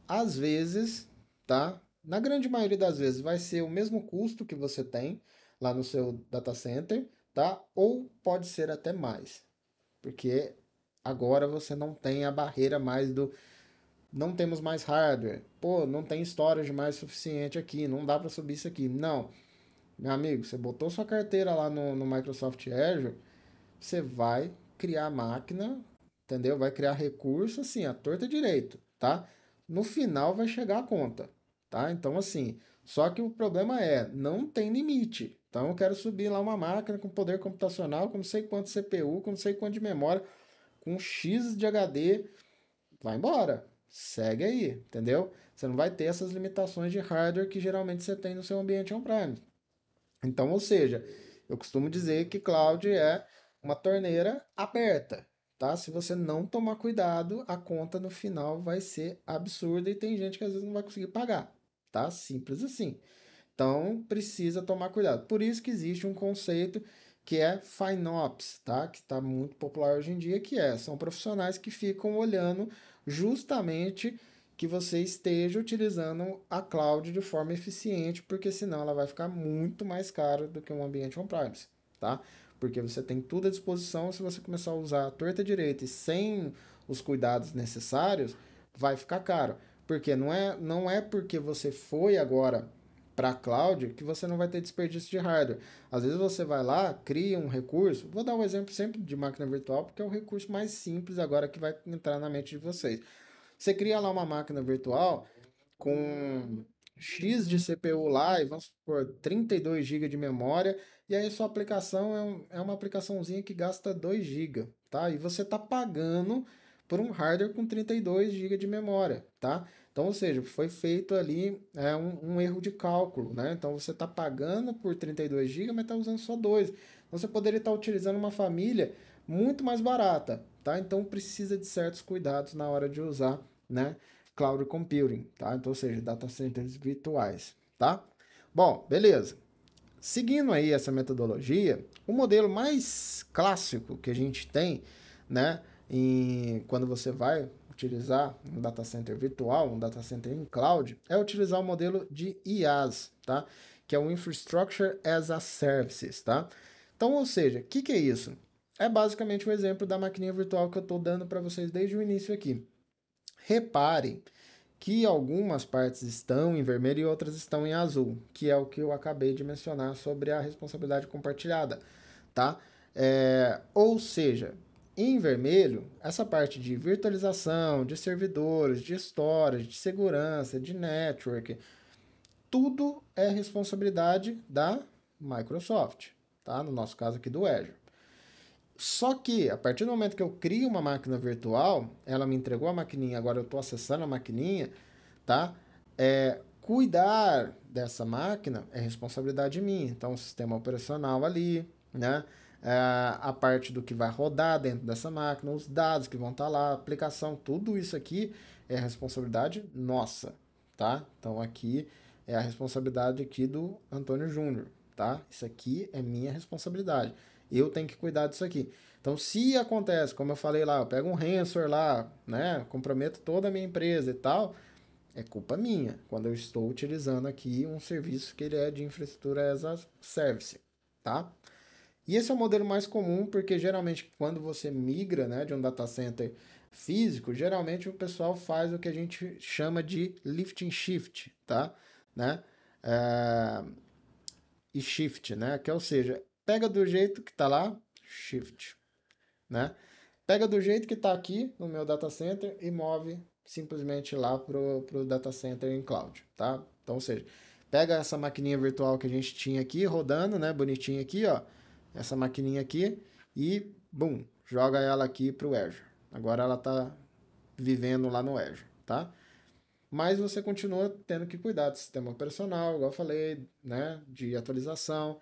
às vezes, tá? Na grande maioria das vezes vai ser o mesmo custo que você tem lá no seu data center, tá? Ou pode ser até mais, porque agora você não tem a barreira mais do não temos mais hardware. Pô, não tem storage mais suficiente aqui, não dá para subir isso aqui. Não, meu amigo, você botou sua carteira lá no Microsoft Azure, você vai criar máquina, entendeu? Vai criar recurso assim, a torta direito, tá? No final vai chegar a conta, tá? Então assim, só que o problema é, não tem limite. Então eu quero subir lá uma máquina com poder computacional, com não sei quanto CPU, com não sei quanto de memória, com X de HD, vai embora. Segue aí, entendeu? Você não vai ter essas limitações de hardware que geralmente você tem no seu ambiente on-premise. Então, ou seja, eu costumo dizer que cloud é uma torneira aberta, tá? Se você não tomar cuidado, a conta no final vai ser absurda e tem gente que às vezes não vai conseguir pagar, tá? Simples assim. Então, precisa tomar cuidado. Por isso que existe um conceito que é FinOps, tá? Que está muito popular hoje em dia, são profissionais que ficam olhando justamente que você esteja utilizando a cloud de forma eficiente, porque senão ela vai ficar muito mais cara do que um ambiente on-premise, tá? Porque você tem tudo à disposição, se você começar a usar a torta direita e sem os cuidados necessários, vai ficar caro. Porque não é porque você foi agora para a cloud que você não vai ter desperdício de hardware. Às vezes você vai lá, cria um recurso, vou dar um exemplo sempre de máquina virtual, porque é o recurso mais simples agora que vai entrar na mente de vocês. Você cria lá uma máquina virtual com X de CPU lá e vamos por 32 GB de memória, e aí sua aplicação é uma aplicaçãozinha que gasta 2 GB, tá? E você está pagando por um hardware com 32 GB de memória, tá? Então, ou seja, foi feito ali um erro de cálculo, né? Então você está pagando por 32 GB, mas está usando só 2. Então, você poderia estar utilizando uma família muito mais barata, tá? Então precisa de certos cuidados na hora de usar, né? Cloud Computing, tá? Então, ou seja, data centers virtuais, tá? Bom, beleza. Seguindo aí essa metodologia, o modelo mais clássico que a gente tem, né, quando você vai utilizar um data center virtual, um data center em cloud, é utilizar o modelo de IaaS, tá? Que é o Infrastructure as a Services, tá? Então, ou seja, o que é isso? É basicamente o exemplo da maquininha virtual que eu estou dando para vocês desde o início aqui. Reparem que algumas partes estão em vermelho e outras estão em azul, que é o que eu acabei de mencionar sobre a responsabilidade compartilhada, tá? Ou seja, em vermelho, essa parte de virtualização, de servidores, de storage, de segurança, de network, tudo é responsabilidade da Microsoft, tá? No nosso caso aqui do Azure. Só que, a partir do momento que eu crio uma máquina virtual, ela me entregou a maquininha, agora eu estou acessando a maquininha, tá? Cuidar dessa máquina é responsabilidade minha. Então, o sistema operacional ali, né? A parte do que vai rodar dentro dessa máquina, os dados que vão estar lá, a aplicação, tudo isso aqui é responsabilidade nossa, tá? Então, aqui é a responsabilidade aqui do Antônio Júnior, tá? Isso aqui é minha responsabilidade. Eu tenho que cuidar disso aqui. Então, se acontece, como eu falei lá, eu pego um ransomware lá, né? Comprometo toda a minha empresa e tal, é culpa minha quando eu estou utilizando aqui um serviço que ele é de infraestrutura as a service, tá? E esse é o modelo mais comum porque geralmente quando você migra, né, de um data center físico, geralmente o pessoal faz o que a gente chama de lift and shift, tá? Né? É, e shift, né? Que ou seja, pega do jeito que está lá, shift, né? Pega do jeito que está aqui no meu data center e move simplesmente lá pro data center em cloud, tá? Então, ou seja, pega essa maquininha virtual que a gente tinha aqui rodando, né? Bonitinha aqui, ó. Essa maquininha aqui e, bum, joga ela aqui pro Azure. Agora ela tá vivendo lá no Azure, tá? Mas você continua tendo que cuidar do sistema operacional, igual eu falei, né? De atualização,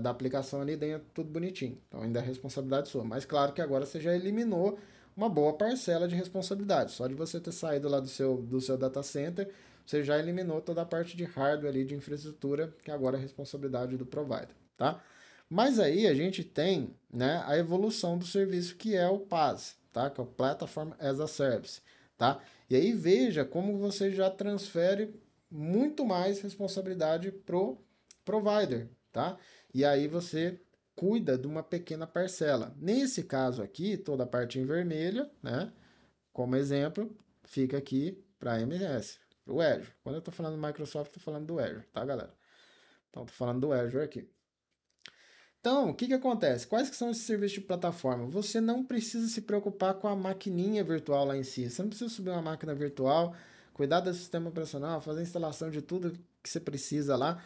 da aplicação ali dentro, tudo bonitinho. Então ainda é responsabilidade sua. Mas claro que agora você já eliminou uma boa parcela de responsabilidade. Só de você ter saído lá do seu data center, você já eliminou toda a parte de hardware ali, de infraestrutura, que agora é responsabilidade do provider, tá? Mas aí a gente tem, né, a evolução do serviço que é o PaaS, tá? Que é o Platform as a Service, tá? E aí veja como você já transfere muito mais responsabilidade pro provider, tá? E aí você cuida de uma pequena parcela. Nesse caso aqui, toda a parte em vermelha, né? Como exemplo, fica aqui para a MS, o Azure. Quando eu estou falando do Microsoft, estou falando do Azure, tá, galera? Então, estou falando do Azure aqui. Então, o que acontece? Quais que são esses serviços de plataforma? Você não precisa se preocupar com a maquininha virtual lá em si. Você não precisa subir uma máquina virtual, cuidar do sistema operacional, fazer a instalação de tudo que você precisa lá.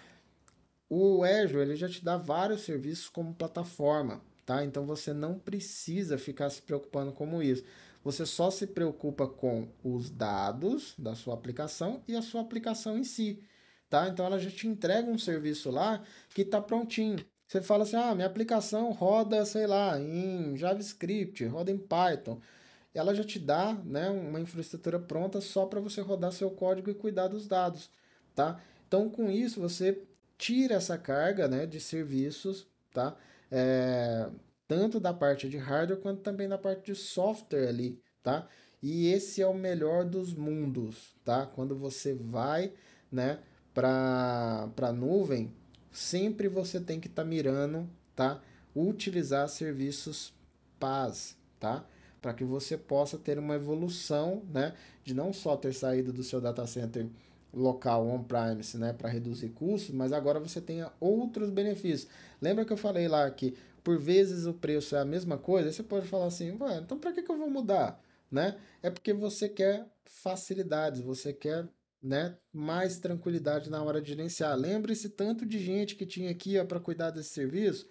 O Azure ele já te dá vários serviços como plataforma, tá? Então você não precisa ficar se preocupando com isso. Você só se preocupa com os dados da sua aplicação e a sua aplicação em si, tá? Então ela já te entrega um serviço lá que está prontinho. Você fala assim: "Ah, minha aplicação roda, sei lá, em JavaScript, roda em Python". Ela já te dá, né, uma infraestrutura pronta só para você rodar seu código e cuidar dos dados, tá? Então, com isso, você tira essa carga, né, de serviços, tá? É, tanto da parte de hardware quanto também da parte de software ali, tá? E esse é o melhor dos mundos, tá? Quando você vai, né, para nuvem, sempre você tem que estar mirando, tá? Utilizar serviços PaaS, tá? Para que você possa ter uma evolução, né, de não só ter saído do seu data center local on-premise, né, para reduzir custos, mas agora você tenha outros benefícios. Lembra que eu falei lá que por vezes o preço é a mesma coisa? Aí você pode falar assim, então para que eu vou mudar, né? É porque você quer facilidades, você quer, né, mais tranquilidade na hora de gerenciar. Lembre-se tanto de gente que tinha aqui para cuidar desse serviço.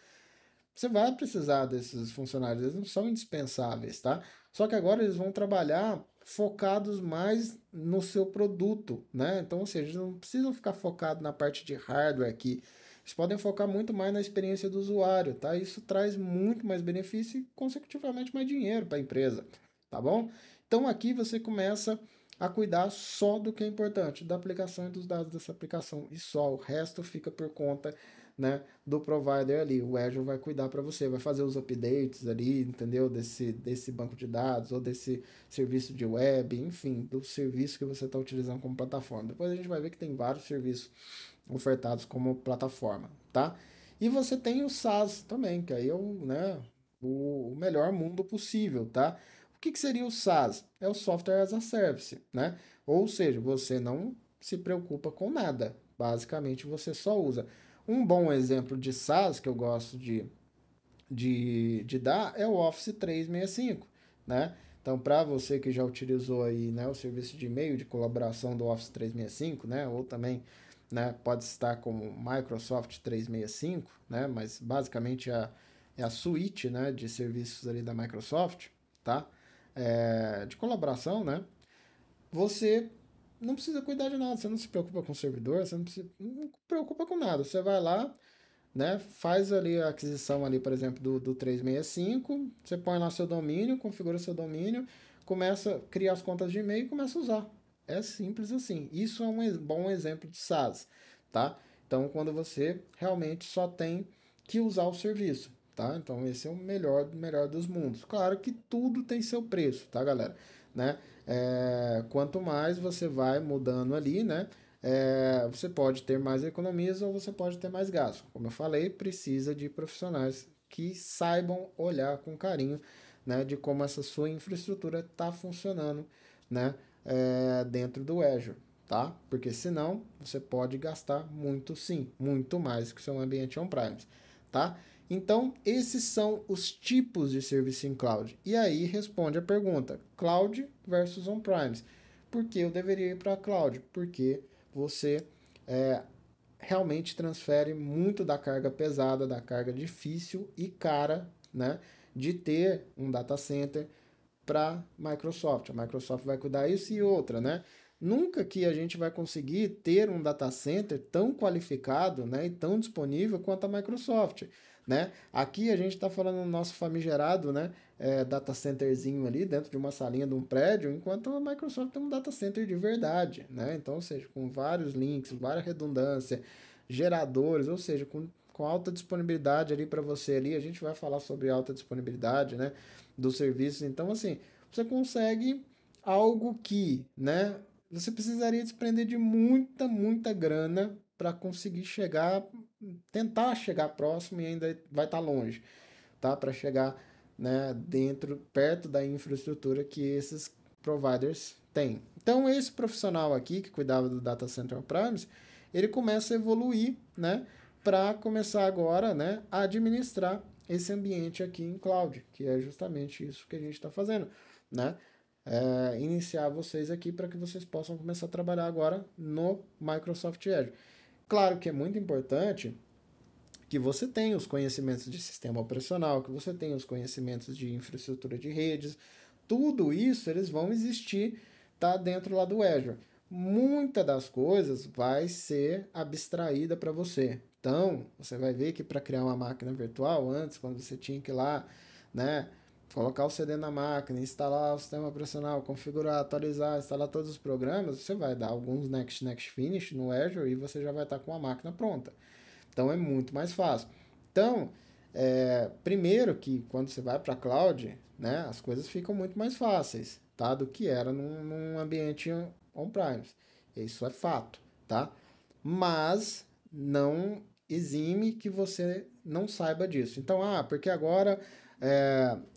Você vai precisar desses funcionários, eles não são indispensáveis, tá? Só que agora eles vão trabalhar focados mais no seu produto, né? Então, ou seja, eles não precisam ficar focados na parte de hardware aqui. Eles podem focar muito mais na experiência do usuário, tá? Isso traz muito mais benefício e, consecutivamente, mais dinheiro para a empresa, tá bom? Então, aqui você começa a cuidar só do que é importante, da aplicação e dos dados dessa aplicação, e só o resto fica por conta, né, do provider ali. O Azure vai cuidar para você, vai fazer os updates ali, entendeu? Desse banco de dados ou desse serviço de web, enfim, do serviço que você está utilizando como plataforma. Depois a gente vai ver que tem vários serviços ofertados como plataforma, tá? E você tem o SaaS também, que aí é o, né, o melhor mundo possível, tá? O que seria o SaaS? É o Software as a Service, né? Ou seja, você não se preocupa com nada. Basicamente, você só usa. Um bom exemplo de SaaS que eu gosto de dar é o Office 365, né? Então, para você que já utilizou aí, né, o serviço de e-mail de colaboração do Office 365, né, ou também, né, pode estar como Microsoft 365, né, mas basicamente é a suíte, né, de serviços ali da Microsoft, tá? De colaboração, né? Você não precisa cuidar de nada, você não se preocupa com o servidor, você não se preocupa com nada. Você vai lá, né? Faz ali a aquisição ali, por exemplo, do 365, você põe lá seu domínio, configura seu domínio, começa a criar as contas de e-mail e começa a usar. É simples assim. Isso é um bom exemplo de SaaS, tá? Então, quando você realmente só tem que usar o serviço, tá? Então, esse é o melhor dos mundos. Claro que tudo tem seu preço, tá, galera? Né? Quanto mais você vai mudando ali, né? Você pode ter mais economias ou você pode ter mais gasto. Como eu falei, precisa de profissionais que saibam olhar com carinho, né, de como essa sua infraestrutura está funcionando, né, dentro do Azure, tá? Porque senão você pode gastar muito, sim, muito mais que o seu ambiente on-premise, tá? Então, esses são os tipos de serviço em cloud. E aí responde a pergunta: cloud versus on-premise. Por que eu deveria ir para a cloud? Porque você é, realmente transfere muito da carga pesada, da carga difícil e cara, né, de ter um data center para Microsoft. A Microsoft vai cuidar isso e outra, né? Nunca que a gente vai conseguir ter um data center tão qualificado, né, e tão disponível quanto a Microsoft, né? Aqui a gente está falando do nosso famigerado, né, data centerzinho ali dentro de uma salinha de um prédio, enquanto a Microsoft tem um data center de verdade, né? Então, ou seja, com vários links, várias redundâncias, geradores, ou seja, com com alta disponibilidade ali para você ali. A gente vai falar sobre alta disponibilidade, né, dos serviços. Então, assim, você consegue algo que, né, você precisaria desprender de muita grana para conseguir chegar, tentar chegar próximo e ainda vai estar longe, tá? Para chegar, né, dentro, perto da infraestrutura que esses providers têm. Então, esse profissional aqui que cuidava do Data Center On-Premise, ele começa a evoluir, né, para começar agora, né, a administrar esse ambiente aqui em cloud, que é justamente isso que a gente está fazendo, né? Iniciar vocês aqui para que vocês possam começar a trabalhar agora no Microsoft Azure. Claro que é muito importante que você tenha os conhecimentos de sistema operacional, que você tenha os conhecimentos de infraestrutura de redes, tudo isso eles vão existir, tá dentro lá do Azure. Muita das coisas vai ser abstraída para você. Então, você vai ver que para criar uma máquina virtual, antes, quando você tinha que ir lá, né, colocar o CD na máquina, instalar o sistema operacional, configurar, atualizar, instalar todos os programas, você vai dar alguns next finish no Azure e você já vai estar com a máquina pronta. Então é muito mais fácil. Então, primeiro que quando você vai para a cloud, né, as coisas ficam muito mais fáceis, tá? Do que era num ambiente on-premise. Isso é fato, tá? Mas não exime que você não saiba disso. Então, porque agora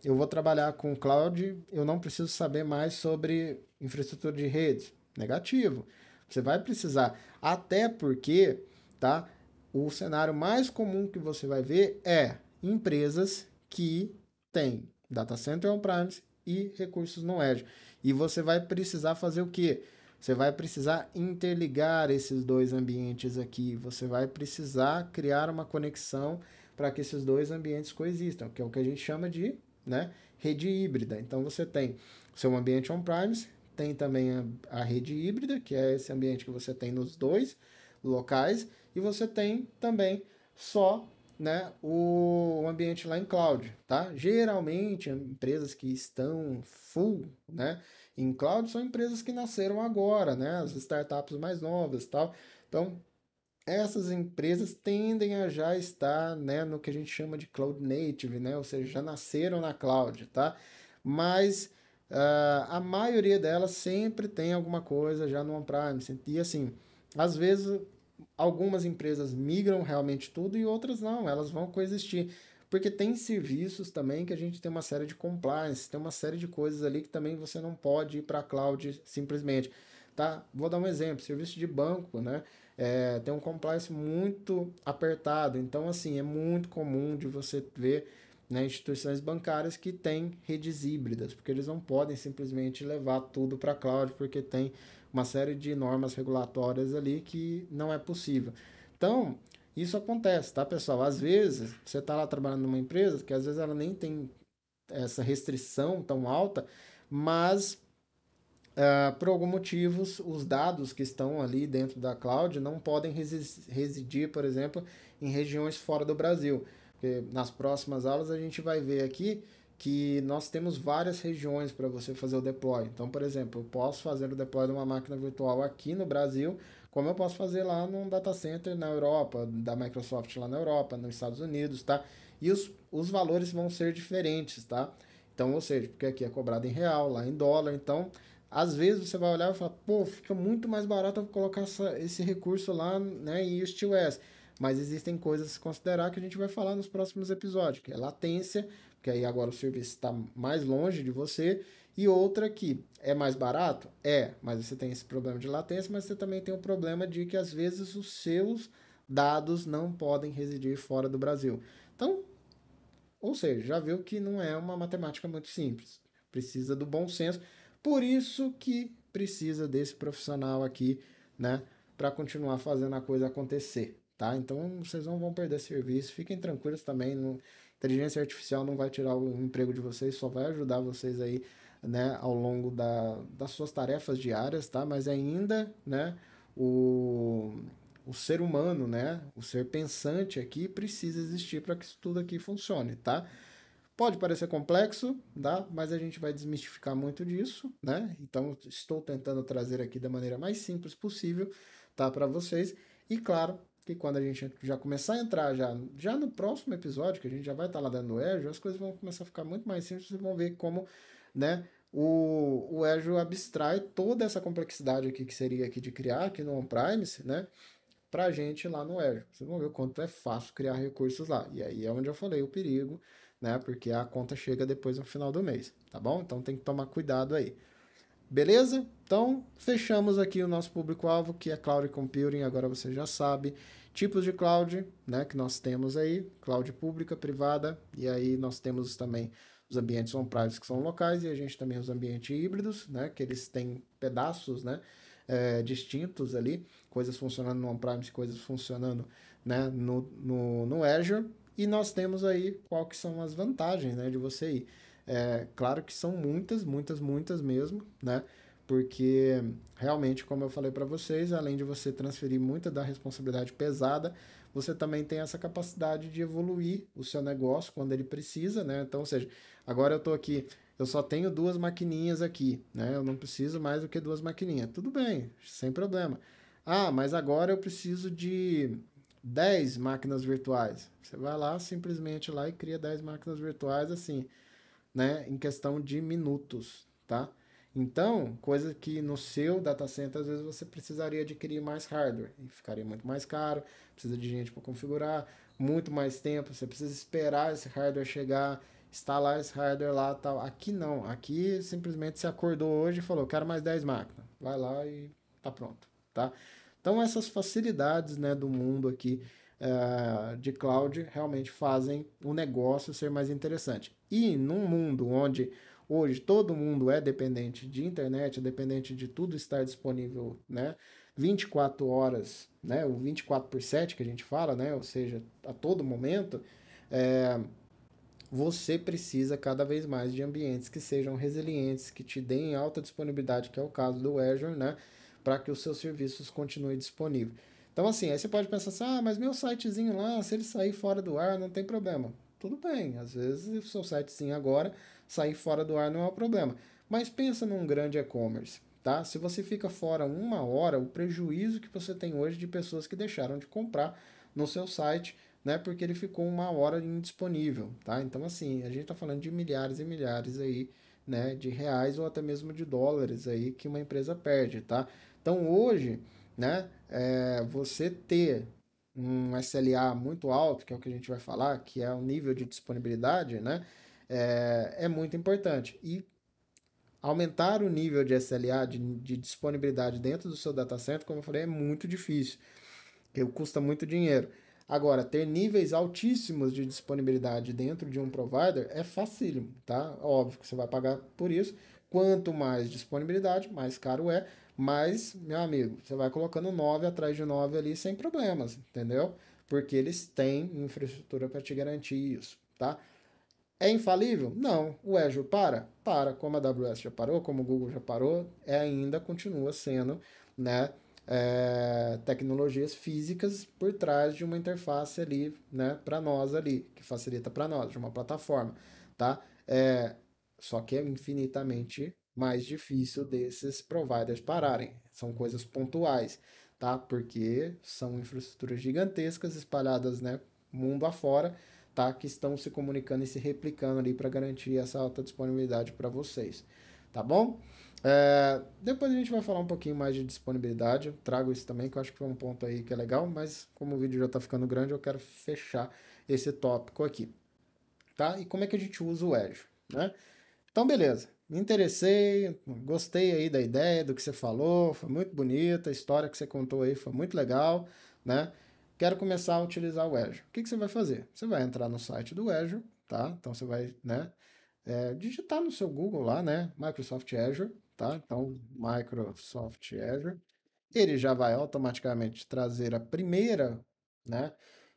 eu vou trabalhar com cloud, eu não preciso saber mais sobre infraestrutura de redes. Negativo. Você vai precisar, até porque, tá? O cenário mais comum que você vai ver é empresas que têm data center on-premise e recursos no Azure. E você vai precisar fazer o quê? Você vai precisar interligar esses dois ambientes aqui. Você vai precisar criar uma conexão para que esses dois ambientes coexistam, que é o que a gente chama de, né, rede híbrida. Então você tem o seu ambiente on-premise, tem também a rede híbrida, que é esse ambiente que você tem nos dois locais, e você tem também só, né, o ambiente lá em cloud, tá? Geralmente, empresas que estão full, né, em cloud são empresas que nasceram agora, né, as startups mais novas, tal. Então, essas empresas tendem a já estar, né, no que a gente chama de cloud native, né, ou seja, já nasceram na cloud, tá? Mas a maioria delas sempre tem alguma coisa já no on-premise. E assim, às vezes algumas empresas migram realmente tudo e outras não, elas vão coexistir. Porque tem serviços também que a gente tem uma série de compliance, tem uma série de coisas ali que também você não pode ir para a cloud simplesmente. Tá? Vou dar um exemplo, serviço de banco, né? Tem um compliance muito apertado, então assim, é muito comum de você ver, né, instituições bancárias que têm redes híbridas, porque eles não podem simplesmente levar tudo para a cloud, porque tem uma série de normas regulatórias ali que não é possível. Então, isso acontece, tá, pessoal? Às vezes, você está lá trabalhando numa empresa que às vezes ela nem tem essa restrição tão alta, mas por algum motivo os dados que estão ali dentro da cloud não podem residir, por exemplo, em regiões fora do Brasil. Porque nas próximas aulas a gente vai ver aqui que nós temos várias regiões para você fazer o deploy. Então, por exemplo, eu posso fazer o deploy de uma máquina virtual aqui no Brasil, como eu posso fazer lá num data center na Europa, da Microsoft lá na Europa, nos Estados Unidos, tá? E os valores vão ser diferentes, tá? Então, ou seja, porque aqui é cobrado em real, lá em dólar, então às vezes você vai olhar e falar, pô, fica muito mais barato colocar esse recurso lá, né, em EastWest. Mas existem coisas a se considerar que a gente vai falar nos próximos episódios, que é latência, porque aí agora o serviço está mais longe de você, e outra que é mais barato? Mas você tem esse problema de latência, mas você também tem o problema de que às vezes os seus dados não podem residir fora do Brasil. Então, ou seja, já viu que não é uma matemática muito simples. Precisa do bom senso. Por isso que precisa desse profissional aqui, né, para continuar fazendo a coisa acontecer, tá? Então vocês não vão perder serviço. Fiquem tranquilos também. Inteligência artificial não vai tirar o emprego de vocês, só vai ajudar vocês aí, né, ao longo das suas tarefas diárias, tá? Mas ainda, né, o o ser humano, né, o ser pensante aqui precisa existir para que isso tudo aqui funcione, tá? Pode parecer complexo, tá? Mas a gente vai desmistificar muito disso, né? Então estou tentando trazer aqui da maneira mais simples possível, tá, para vocês. E claro, que quando a gente já começar a entrar já no próximo episódio, que a gente já vai estar lá dentro do Azure, as coisas vão começar a ficar muito mais simples, vocês vão ver como, né, o Azure abstrai toda essa complexidade aqui que seria aqui de criar aqui no on-premise, né, para a gente lá no Azure. Vocês vão ver o quanto é fácil criar recursos lá. E aí é onde eu falei o perigo, né, porque a conta chega depois no final do mês, tá bom? Então tem que tomar cuidado aí. Beleza? Então, fechamos aqui o nosso público-alvo, que é Cloud Computing, agora você já sabe. Tipos de cloud, né, que nós temos aí, cloud pública, privada, e aí nós temos também os ambientes on-premise que são locais, e a gente também os ambientes híbridos, né, que eles têm pedaços, né, distintos ali, coisas funcionando no on-premise, coisas funcionando, né, no Azure, e nós temos aí qual que são as vantagens, né, de você ir. Claro que são muitas, muitas, muitas mesmo, né? Porque realmente, como eu falei para vocês, além de você transferir muita da responsabilidade pesada, você também tem essa capacidade de evoluir o seu negócio quando ele precisa, né? Então, ou seja, agora eu estou aqui, eu só tenho duas maquininhas aqui, né? Eu não preciso mais do que duas maquininhas. Tudo bem, sem problema. Ah, mas agora eu preciso de 10 máquinas virtuais. Você vai lá, simplesmente lá e cria 10 máquinas virtuais assim, né, em questão de minutos, tá? Então, coisa que no seu data center às vezes você precisaria adquirir mais hardware e ficaria muito mais caro, precisa de gente para configurar, muito mais tempo, você precisa esperar esse hardware chegar, instalar esse hardware lá, tal. Aqui não, aqui simplesmente se acordou hoje e falou, quero mais 10 máquinas. Vai lá e tá pronto, tá? Então essas facilidades, né, do mundo aqui de cloud realmente fazem o negócio ser mais interessante. E num mundo onde hoje todo mundo é dependente de internet, é dependente de tudo estar disponível, né, 24 horas, né, o 24/7 que a gente fala, né, ou seja, a todo momento, é, você precisa cada vez mais de ambientes que sejam resilientes, que te deem alta disponibilidade, que é o caso do Azure, né, para que os seus serviços continuem disponíveis. Então, assim, aí você pode pensar assim, ah, mas meu sitezinho lá, se ele sair fora do ar, não tem problema. Tudo bem, às vezes o seu sitezinho agora sair fora do ar não é um problema. Mas pensa num grande e-commerce, tá? Se você fica fora uma hora, o prejuízo que você tem hoje de pessoas que deixaram de comprar no seu site, né? Porque ele ficou uma hora indisponível, tá? Então, assim, a gente está falando de milhares e milhares aí, né? De reais ou até mesmo de dólares aí que uma empresa perde, tá? Então, hoje, né? Você ter um SLA muito alto, que é o que a gente vai falar, que é o nível de disponibilidade, né? É muito importante. E aumentar o nível de SLA, de disponibilidade dentro do seu data center, como eu falei, é muito difícil, porque custa muito dinheiro. Agora, ter níveis altíssimos de disponibilidade dentro de um provider é facílimo, tá? Óbvio que você vai pagar por isso. Quanto mais disponibilidade, mais caro é. Mas, meu amigo, você vai colocando 9 atrás de 9 ali sem problemas, entendeu? Porque eles têm infraestrutura para te garantir isso, tá? É infalível? Não. O Azure para? Para. Como a AWS já parou, como o Google já parou, ainda continua sendo, né, tecnologias físicas por trás de uma interface ali, né, para nós ali, que facilita para nós, de uma plataforma, tá? Só que é infinitamente mais difícil desses providers pararem. São coisas pontuais, tá? Porque são infraestruturas gigantescas espalhadas, né, mundo afora, tá? Que estão se comunicando e se replicando ali para garantir essa alta disponibilidade para vocês, tá bom? Depois a gente vai falar um pouquinho mais de disponibilidade, eu trago isso também, que eu acho que foi um ponto aí que é legal, mas como o vídeo já está ficando grande, eu quero fechar esse tópico aqui, tá? E como é que a gente usa o Azure, né? Então, beleza. Me interessei, gostei aí da ideia, do que você falou, foi muito bonita, a história que você contou aí foi muito legal, né? Quero começar a utilizar o Azure. O que que você vai fazer? Você vai entrar no site do Azure, tá? Então você vai, né, digitar no seu Google lá, né, Microsoft Azure, tá? Então, Microsoft Azure. Ele já vai automaticamente trazer a primeira, né,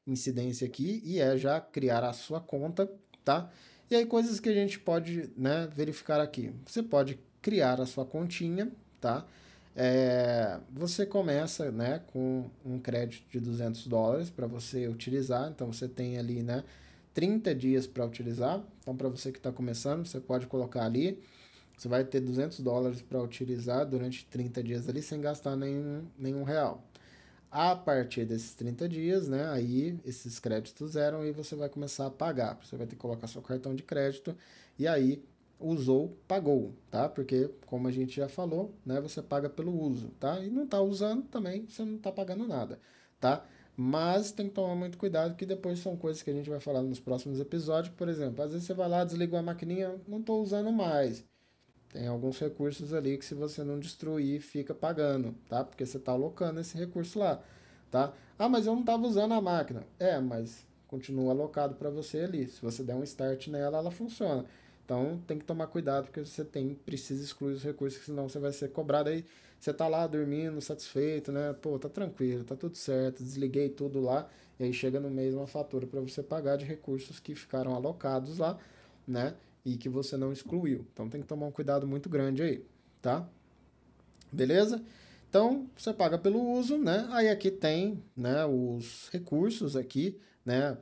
incidência aqui e é já criar a sua conta, tá? E aí coisas que a gente pode, né, verificar aqui. Você pode criar a sua continha, tá? Você começa, né, com um crédito de US$ 200 para você utilizar. Então você tem ali, né, 30 dias para utilizar. Então para você que está começando, você pode colocar ali. Você vai ter US$ 200 para utilizar durante 30 dias ali sem gastar nenhum real. A partir desses 30 dias, né, aí esses créditos zeram e você vai começar a pagar. Você vai ter que colocar seu cartão de crédito e aí usou, pagou, tá? Porque, como a gente já falou, né, você paga pelo uso, tá? E não tá usando também, você não tá pagando nada, tá? Mas tem que tomar muito cuidado, que depois são coisas que a gente vai falar nos próximos episódios. Por exemplo, às vezes você vai lá, desliga a maquininha, não tô usando mais. Tem alguns recursos ali que se você não destruir, fica pagando, tá? Porque você está alocando esse recurso lá, tá? Ah, mas eu não estava usando a máquina. É, mas continua alocado para você ali. Se você der um start nela, ela funciona. Então tem que tomar cuidado porque você precisa excluir os recursos, senão você vai ser cobrado aí. Você tá lá dormindo, satisfeito, né? Pô, tá tranquilo, tá tudo certo, desliguei tudo lá, e aí chega no mês uma fatura para você pagar de recursos que ficaram alocados lá, né? E que você não excluiu. Então tem que tomar um cuidado muito grande aí, tá? Beleza? Então você paga pelo uso, né? Aí aqui tem, né, os recursos aqui, né,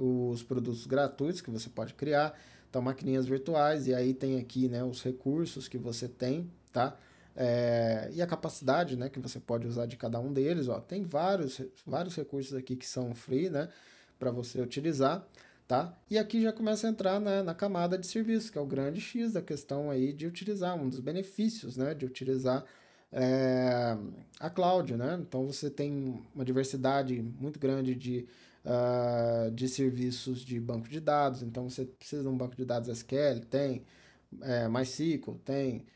os produtos gratuitos que você pode criar, então maquininhas virtuais e aí tem aqui, né, os recursos que você tem, tá? E a capacidade, né, que você pode usar de cada um deles, ó, tem vários recursos aqui que são free, né, para você utilizar, tá? E aqui já começa a entrar na camada de serviço, que é o grande X da questão aí de utilizar, um dos benefícios, né, de utilizar é, a cloud, né? Então você tem uma diversidade muito grande de serviços de banco de dados. Então você precisa de um banco de dados SQL, tem, MySQL, tem,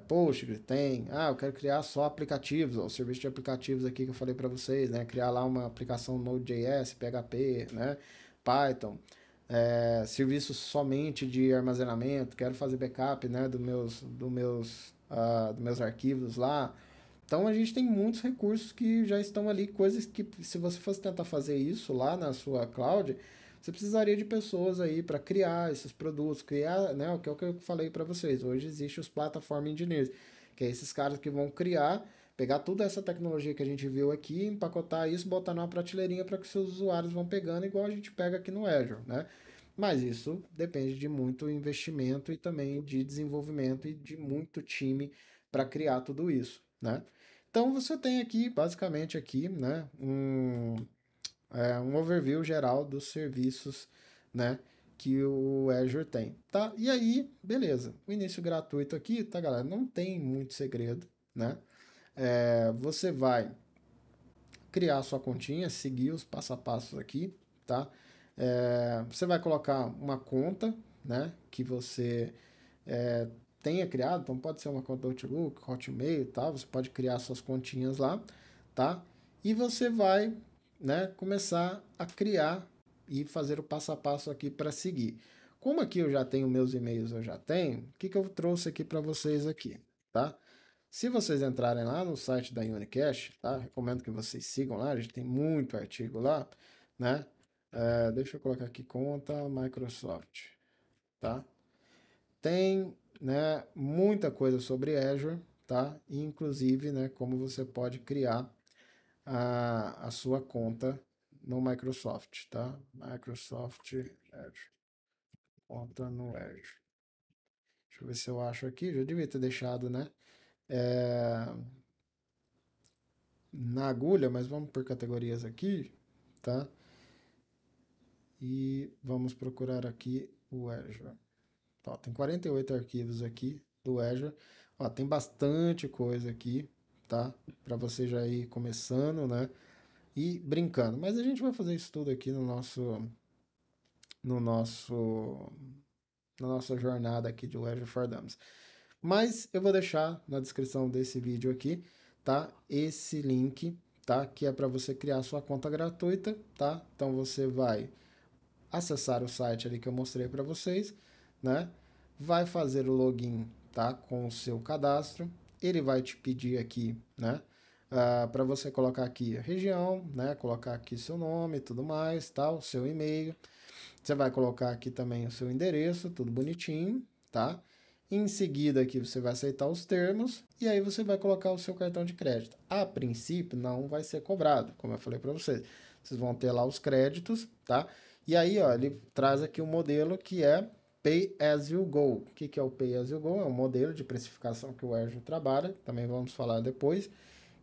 Postgre, tem. Ah, eu quero criar só aplicativos, ó, o serviço de aplicativos aqui que eu falei para vocês, né? Criar lá uma aplicação Node.js, PHP, né? Python. Serviços somente de armazenamento, quero fazer backup, né, dos meus arquivos lá. Então a gente tem muitos recursos que já estão ali, coisas que se você fosse tentar fazer isso lá na sua cloud, você precisaria de pessoas aí para criar esses produtos, criar, né, o que é o que eu falei para vocês. Hoje existe os platform engineers, que é esses caras que vão criar, pegar toda essa tecnologia que a gente viu aqui, empacotar isso, botar numa prateleirinha para que seus usuários vão pegando, igual a gente pega aqui no Azure, né? Mas isso depende de muito investimento e também de desenvolvimento e de muito time para criar tudo isso, né? Então você tem aqui, basicamente aqui, né, um overview geral dos serviços, né, que o Azure tem, tá? E aí, beleza. O início gratuito aqui, tá, galera? Não tem muito segredo, né? Você vai criar a sua continha, seguir os passo a passos aqui, tá? Você vai colocar uma conta, né, que você é, tenha criado, então pode ser uma conta Outlook, Hotmail e tal, você pode criar suas continhas lá, tá? E você vai, né, começar a criar e fazer o passo a passo aqui para seguir. Como aqui eu já tenho meus e-mails, eu já tenho, o que que eu trouxe aqui para vocês aqui, tá? Se vocês entrarem lá no site da Unicash, tá? Recomendo que vocês sigam lá, a gente tem muito artigo lá, né? Deixa eu colocar aqui conta Microsoft, tá? Tem, né, muita coisa sobre Azure, tá? E, inclusive, né, como você pode criar a sua conta no Microsoft, tá? Microsoft Azure, conta no Azure. Deixa eu ver se eu acho aqui, já devia ter deixado, né? É, na agulha, mas vamos por categorias aqui, tá? E vamos procurar aqui o Azure. Ó, tem 48 arquivos aqui do Azure. Ó, tem bastante coisa aqui, tá? Para você já ir começando, né? E brincando. Mas a gente vai fazer isso tudo aqui no nosso, na nossa jornada aqui de Azure for Dummies. Mas eu vou deixar na descrição desse vídeo aqui, tá? Esse link, tá? Que é para você criar sua conta gratuita, tá? Então você vai acessar o site ali que eu mostrei para vocês, né? Vai fazer o login, tá? Com o seu cadastro. Ele vai te pedir aqui, né? Para você colocar aqui a região, né? Colocar aqui seu nome e tudo mais, tal, seu e-mail. Você vai colocar aqui também o seu endereço, tudo bonitinho, tá? Em seguida aqui você vai aceitar os termos e aí você vai colocar o seu cartão de crédito. A princípio não vai ser cobrado, como eu falei para vocês. Vocês vão ter lá os créditos, tá? E aí, ó, ele traz aqui um modelo que é Pay as you go. O que é o Pay as you go? É um modelo de precificação que o Azure trabalha, também vamos falar depois,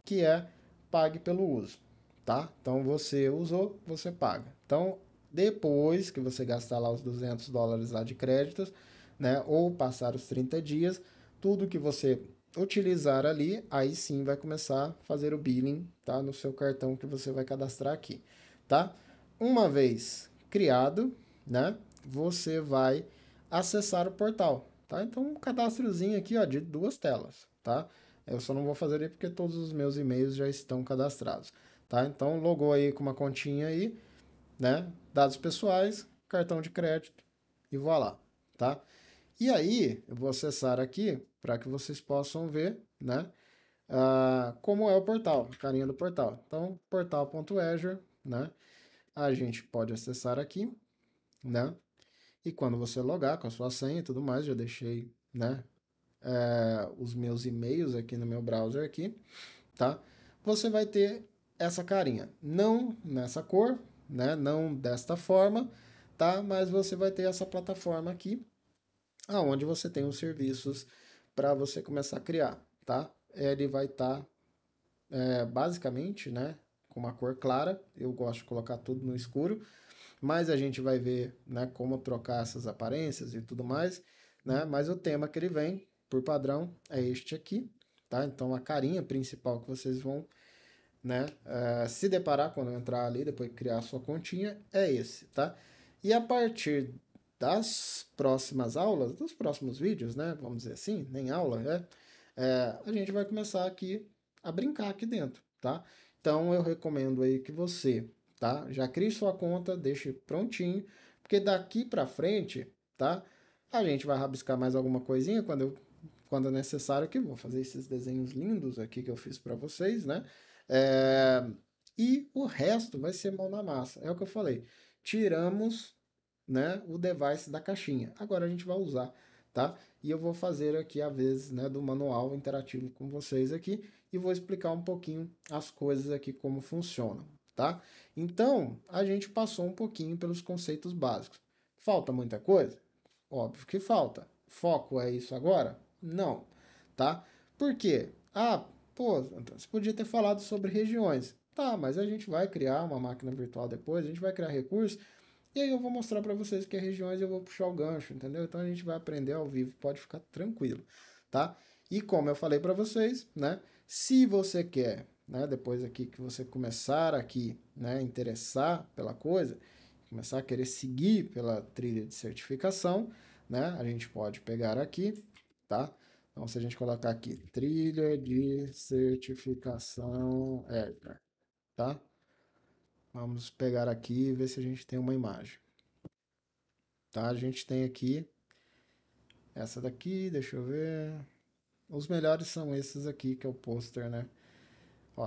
que é pague pelo uso, tá? Então, você usou, você paga. Então, depois que você gastar lá os $200 lá de créditos, né? Ou passar os 30 dias, tudo que você utilizar ali, aí sim vai começar a fazer o billing, tá? No seu cartão que você vai cadastrar aqui, tá? Uma vez criado, né? Você vai acessar o portal, tá? Então, um cadastrozinho aqui, ó, de 2 telas, tá? Eu só não vou fazer aí porque todos os meus e-mails já estão cadastrados, tá? Então, logou aí com uma continha aí, né? Dados pessoais, cartão de crédito e voilá, tá? E aí, eu vou acessar aqui para que vocês possam ver, né? Como é o portal, a carinha do portal. Então, portal.azure, né? A gente pode acessar aqui, né? E quando você logar com a sua senha e tudo mais, já deixei, né? Os meus e-mails aqui no meu browser aqui, tá? Você vai ter essa carinha, não nessa cor, né? Não desta forma, tá? Mas você vai ter essa plataforma aqui, aonde você tem os serviços para você começar a criar, tá? Ele vai estar basicamente, né? Com uma cor clara. Eu gosto de colocar tudo no escuro, mas a gente vai ver, né? Como trocar essas aparências e tudo mais, né? Mas o tema que ele vem, por padrão, é este aqui, tá? Então a carinha principal que vocês vão, né, se deparar quando entrar ali, depois de criar a sua continha, é esse, tá? E a partir das próximas aulas, dos próximos vídeos, né, vamos dizer assim, nem aula, né, a gente vai começar aqui a brincar aqui dentro, tá? Então eu recomendo aí que você, tá, já crie sua conta, deixe prontinho, porque daqui pra frente, tá, a gente vai rabiscar mais alguma coisinha quando é necessário aqui, vou fazer esses desenhos lindos aqui que eu fiz para vocês, né? É, e o resto vai ser mão na massa. É o que eu falei. Tiramos, né, o device da caixinha. Agora a gente vai usar, tá? E eu vou fazer aqui a vez, né, do manual interativo com vocês aqui e vou explicar um pouquinho as coisas aqui como funcionam, tá? Então, a gente passou um pouquinho pelos conceitos básicos. Falta muita coisa? Óbvio que falta. Foco é isso agora? Não, tá? Por quê? Pô, você podia ter falado sobre regiões. Tá, mas a gente vai criar uma máquina virtual depois, a gente vai criar recursos, e aí eu vou mostrar para vocês o que é regiões e eu vou puxar o gancho, entendeu? Então a gente vai aprender ao vivo, pode ficar tranquilo, tá? E como eu falei para vocês, né? Se você quer, né, depois aqui que você começar aqui, né, interessar pela coisa, começar a querer seguir pela trilha de certificação, né? A gente pode pegar aqui, tá? Então, se a gente colocar aqui, trilha de certificação Azure, tá? Vamos pegar aqui e ver se a gente tem uma imagem, tá? A gente tem aqui essa daqui, deixa eu ver. Os melhores são esses aqui, que é o pôster, né? Ó,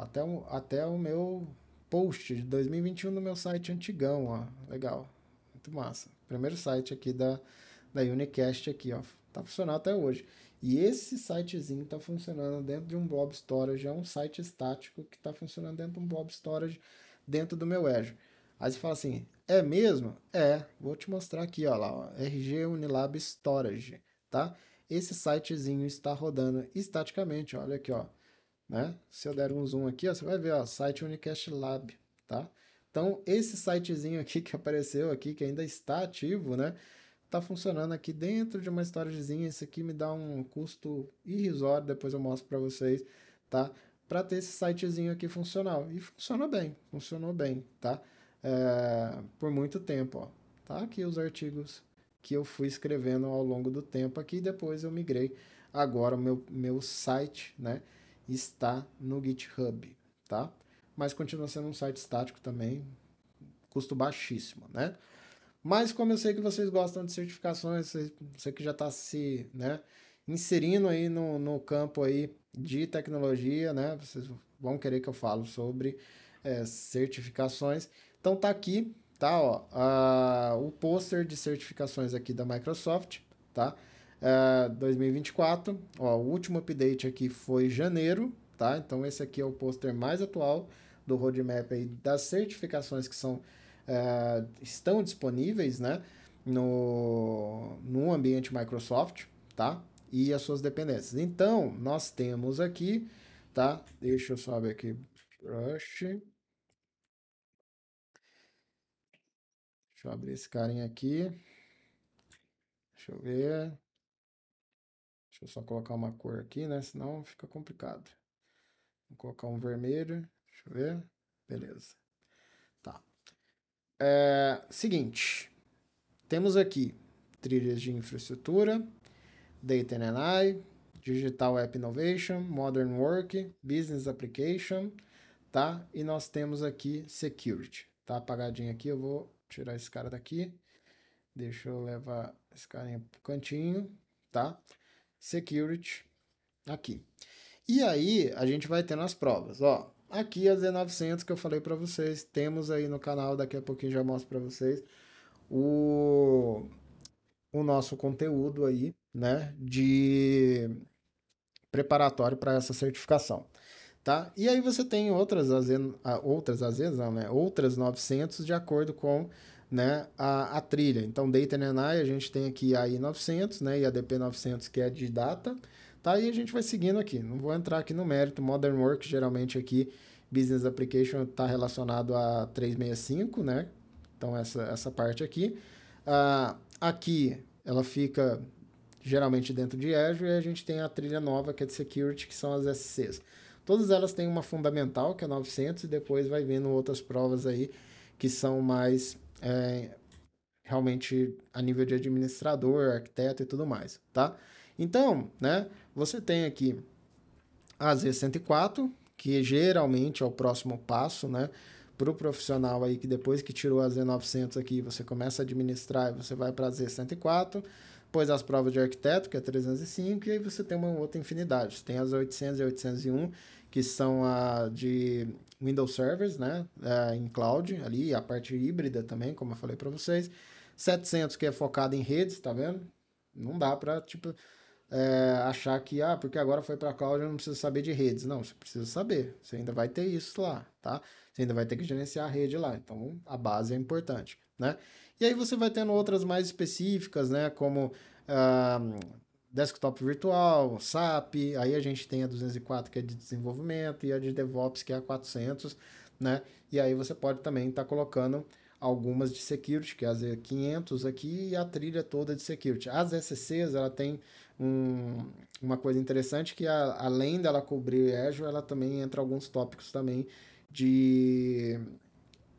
até o meu post de 2021 no meu site antigão, ó. Legal. Muito massa. Primeiro site aqui da Unicast aqui, ó. Tá funcionando até hoje. E esse sitezinho tá funcionando dentro de um Blob Storage. É um site estático que tá funcionando dentro de um Blob Storage dentro do meu Azure. Aí você fala assim, é mesmo? É. Vou te mostrar aqui, ó lá, ó, RG Unilab Storage, tá? Esse sitezinho está rodando estaticamente, olha aqui, ó, né? Se eu der um zoom aqui, ó, você vai ver, ó, site Unicast Lab, tá? Então, esse sitezinho aqui que apareceu aqui, que ainda está ativo, né? Tá funcionando aqui dentro de uma storagezinha. Esse aqui me dá um custo irrisório, depois eu mostro para vocês, tá? Para ter esse sitezinho aqui funcional. E funciona bem, funcionou bem, tá? Por muito tempo, ó. Tá aqui os artigos que eu fui escrevendo ao longo do tempo aqui, depois eu migrei. Agora o meu site, né, está no GitHub, tá? Mas continua sendo um site estático também, custo baixíssimo, né? Mas como eu sei que vocês gostam de certificações, você que já está se, né, inserindo aí no campo aí de tecnologia, né? Vocês vão querer que eu falo sobre certificações. Então tá aqui, tá? Ó, o pôster de certificações aqui da Microsoft, tá? 2024, ó, o último update aqui foi janeiro, tá? Então esse aqui é o pôster mais atual do roadmap aí das certificações que estão disponíveis, né, no ambiente Microsoft, tá? E as suas dependências. Então, nós temos aqui, tá? Deixa eu só ver aqui. Rush. Deixa eu abrir esse carinha aqui. Deixa eu ver. Deixa eu só colocar uma cor aqui, né? Senão fica complicado. Vou colocar um vermelho. Deixa eu ver. Beleza. Tá. Seguinte. Temos aqui trilhas de infraestrutura, Data and AI, Digital App Innovation, Modern Work, Business Application, tá? E nós temos aqui Security. Tá apagadinho aqui, eu vou tirar esse cara daqui. Deixa eu levar esse carinha pro cantinho, tá? Security, aqui. E aí, a gente vai tendo as provas, ó. Aqui a Z900 que eu falei para vocês, temos aí no canal, daqui a pouquinho já mostro para vocês o, o nosso conteúdo aí, né, de preparatório para essa certificação, tá? E aí você tem outras AZ não, né, outras 900 de acordo com, né, a trilha. Então, Data and AI, a gente tem aqui a I900, né, e a DP900 que é de data, tá? E a gente vai seguindo aqui. Não vou entrar aqui no mérito. Modern Work, geralmente aqui, Business Application está relacionado a 365, né? Então, essa parte aqui. Aqui, ela fica geralmente dentro de Azure, e a gente tem a trilha nova, que é de Security, que são as SCs. Todas elas têm uma fundamental, que é 900, e depois vai vendo outras provas aí, que são mais realmente a nível de administrador, arquiteto e tudo mais, tá? Então, né, você tem aqui a Z104, que geralmente é o próximo passo, né, para o profissional aí que depois que tirou a Z900 aqui, você começa a administrar e você vai para a Z104, depois as provas de arquiteto, que é 305, e aí você tem uma outra infinidade. Você tem as 800 e 801, que são a de Windows Servers, né, em cloud, ali, a parte híbrida também, como eu falei para vocês. 700, que é focado em redes, tá vendo? Não dá para, tipo, achar que, porque agora foi para cloud, eu não preciso saber de redes. Não, você precisa saber. Você ainda vai ter isso lá, tá? Você ainda vai ter que gerenciar a rede lá. Então, a base é importante, né? E aí você vai tendo outras mais específicas, né? Como ah, desktop virtual, SAP. Aí a gente tem a 204, que é de desenvolvimento, e a de DevOps, que é a 400, né? E aí você pode também estar colocando algumas de security, que é a Z500 aqui, e a trilha toda de security. As SCs, ela tem uma coisa interessante que além dela cobrir Azure, ela também entra alguns tópicos também de,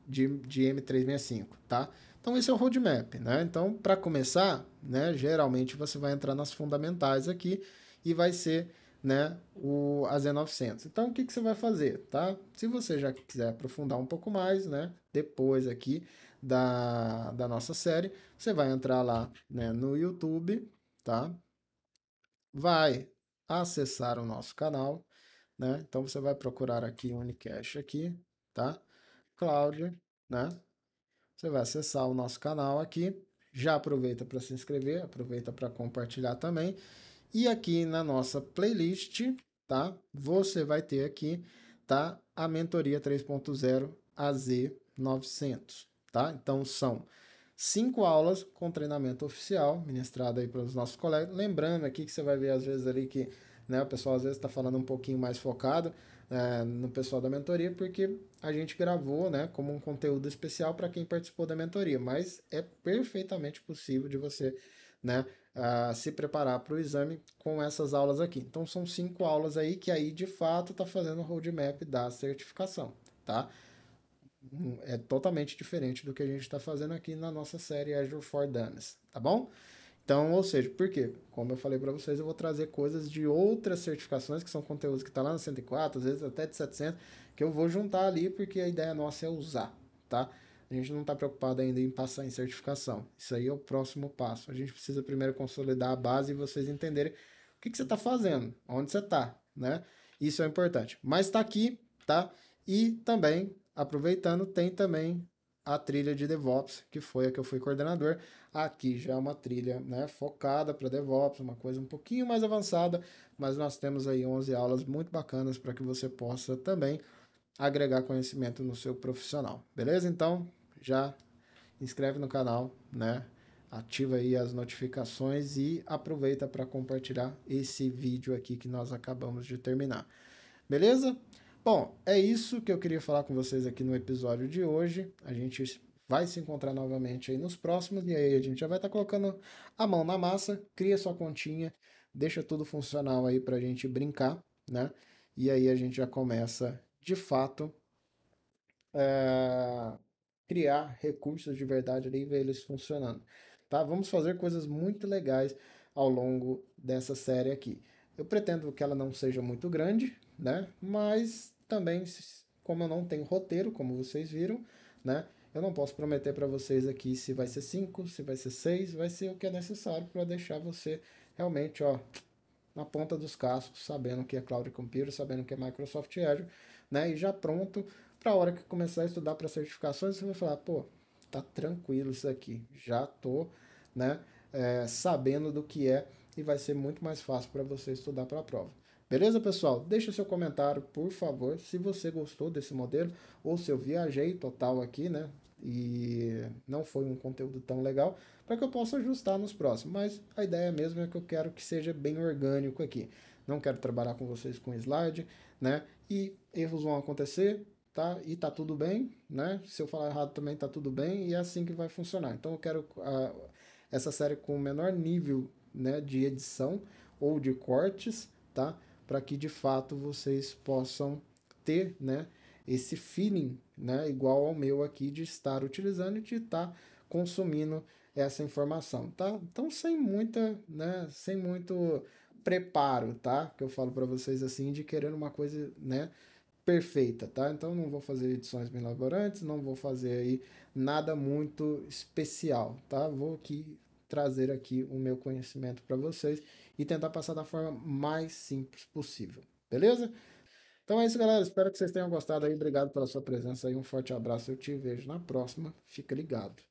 de M365, tá? Então esse é o roadmap, né? Então para começar, né, geralmente você vai entrar nas fundamentais aqui e vai ser, né, a Z900. Então o que você vai fazer, tá? Se você já quiser aprofundar um pouco mais, né, depois aqui da nossa série, você vai entrar lá, né, no YouTube, tá? Vai acessar o nosso canal, né? Então você vai procurar aqui o Unicast aqui, tá? Cláudia, né? Você vai acessar o nosso canal aqui. Já aproveita para se inscrever, aproveita para compartilhar também. E aqui na nossa playlist, tá? Você vai ter aqui, tá? A mentoria 3.0 AZ900, tá? Então são 5 aulas com treinamento oficial, ministrado aí pelos nossos colegas. Lembrando aqui que você vai ver às vezes ali que, né, o pessoal às vezes está falando um pouquinho mais focado no pessoal da mentoria, porque a gente gravou, né, como um conteúdo especial para quem participou da mentoria, mas é perfeitamente possível de você, né, se preparar para o exame com essas aulas aqui. Então são 5 aulas aí que aí de fato está fazendo o roadmap da certificação, tá? É totalmente diferente do que a gente está fazendo aqui na nossa série Azure for Dummies, tá bom? Então, ou seja, por quê? Como eu falei para vocês, eu vou trazer coisas de outras certificações, que são conteúdos que estão lá no 104, às vezes até de 700, que eu vou juntar ali, porque a ideia nossa é usar, tá? A gente não está preocupado ainda em passar em certificação. Isso aí é o próximo passo. A gente precisa primeiro consolidar a base e vocês entenderem o que você está fazendo, onde você está, né? Isso é importante. Mas está aqui, tá? E também, aproveitando, tem também a trilha de DevOps, que foi a que eu fui coordenador. Aqui já é uma trilha, né, focada para DevOps, uma coisa um pouquinho mais avançada, mas nós temos aí 11 aulas muito bacanas para que você possa também agregar conhecimento no seu profissional. Beleza? Então, já inscreve no canal, né? Ativa aí as notificações e aproveita para compartilhar esse vídeo aqui que nós acabamos de terminar. Beleza? Bom, é isso que eu queria falar com vocês aqui no episódio de hoje. A gente vai se encontrar novamente aí nos próximos, e aí a gente já vai estar colocando a mão na massa, cria sua continha, deixa tudo funcional aí pra gente brincar, né? E aí a gente já começa, de fato, é, criar recursos de verdade ali e ver eles funcionando, tá? Vamos fazer coisas muito legais ao longo dessa série aqui. Eu pretendo que ela não seja muito grande, né? Mas também, como eu não tenho roteiro, como vocês viram, né? Eu não posso prometer para vocês aqui se vai ser 5, se vai ser 6, vai ser o que é necessário para deixar você realmente, ó, na ponta dos cascos, sabendo que é Cloud Computer, sabendo que é Microsoft Azure, né? E já pronto para a hora que começar a estudar para certificações, você vai falar, pô, tá tranquilo isso aqui, já tô, né? Sabendo do que é e vai ser muito mais fácil para você estudar para a prova. Beleza, pessoal? Deixa seu comentário, por favor, se você gostou desse modelo ou se eu viajei total aqui, né? E não foi um conteúdo tão legal, para que eu possa ajustar nos próximos. Mas a ideia mesmo é que eu quero que seja bem orgânico aqui. Não quero trabalhar com vocês com slide, né? E erros vão acontecer, tá? E tá tudo bem, né? Se eu falar errado também tá tudo bem e é assim que vai funcionar. Então eu quero essa série com o menor nível, né, de edição ou de cortes, tá? Para que de fato vocês possam ter, né, esse feeling, né, igual ao meu aqui de estar utilizando e de estar consumindo essa informação, tá? Então sem muita, né, sem muito preparo, tá? Que eu falo para vocês assim de querer uma coisa, né, perfeita, tá? Então não vou fazer edições mirabolantes, não vou fazer aí nada muito especial, tá? Vou aqui trazer aqui o meu conhecimento para vocês e tentar passar da forma mais simples possível, beleza? Então é isso, galera. Espero que vocês tenham gostado aí. Obrigado pela sua presença aí. Um forte abraço. Eu te vejo na próxima. Fica ligado.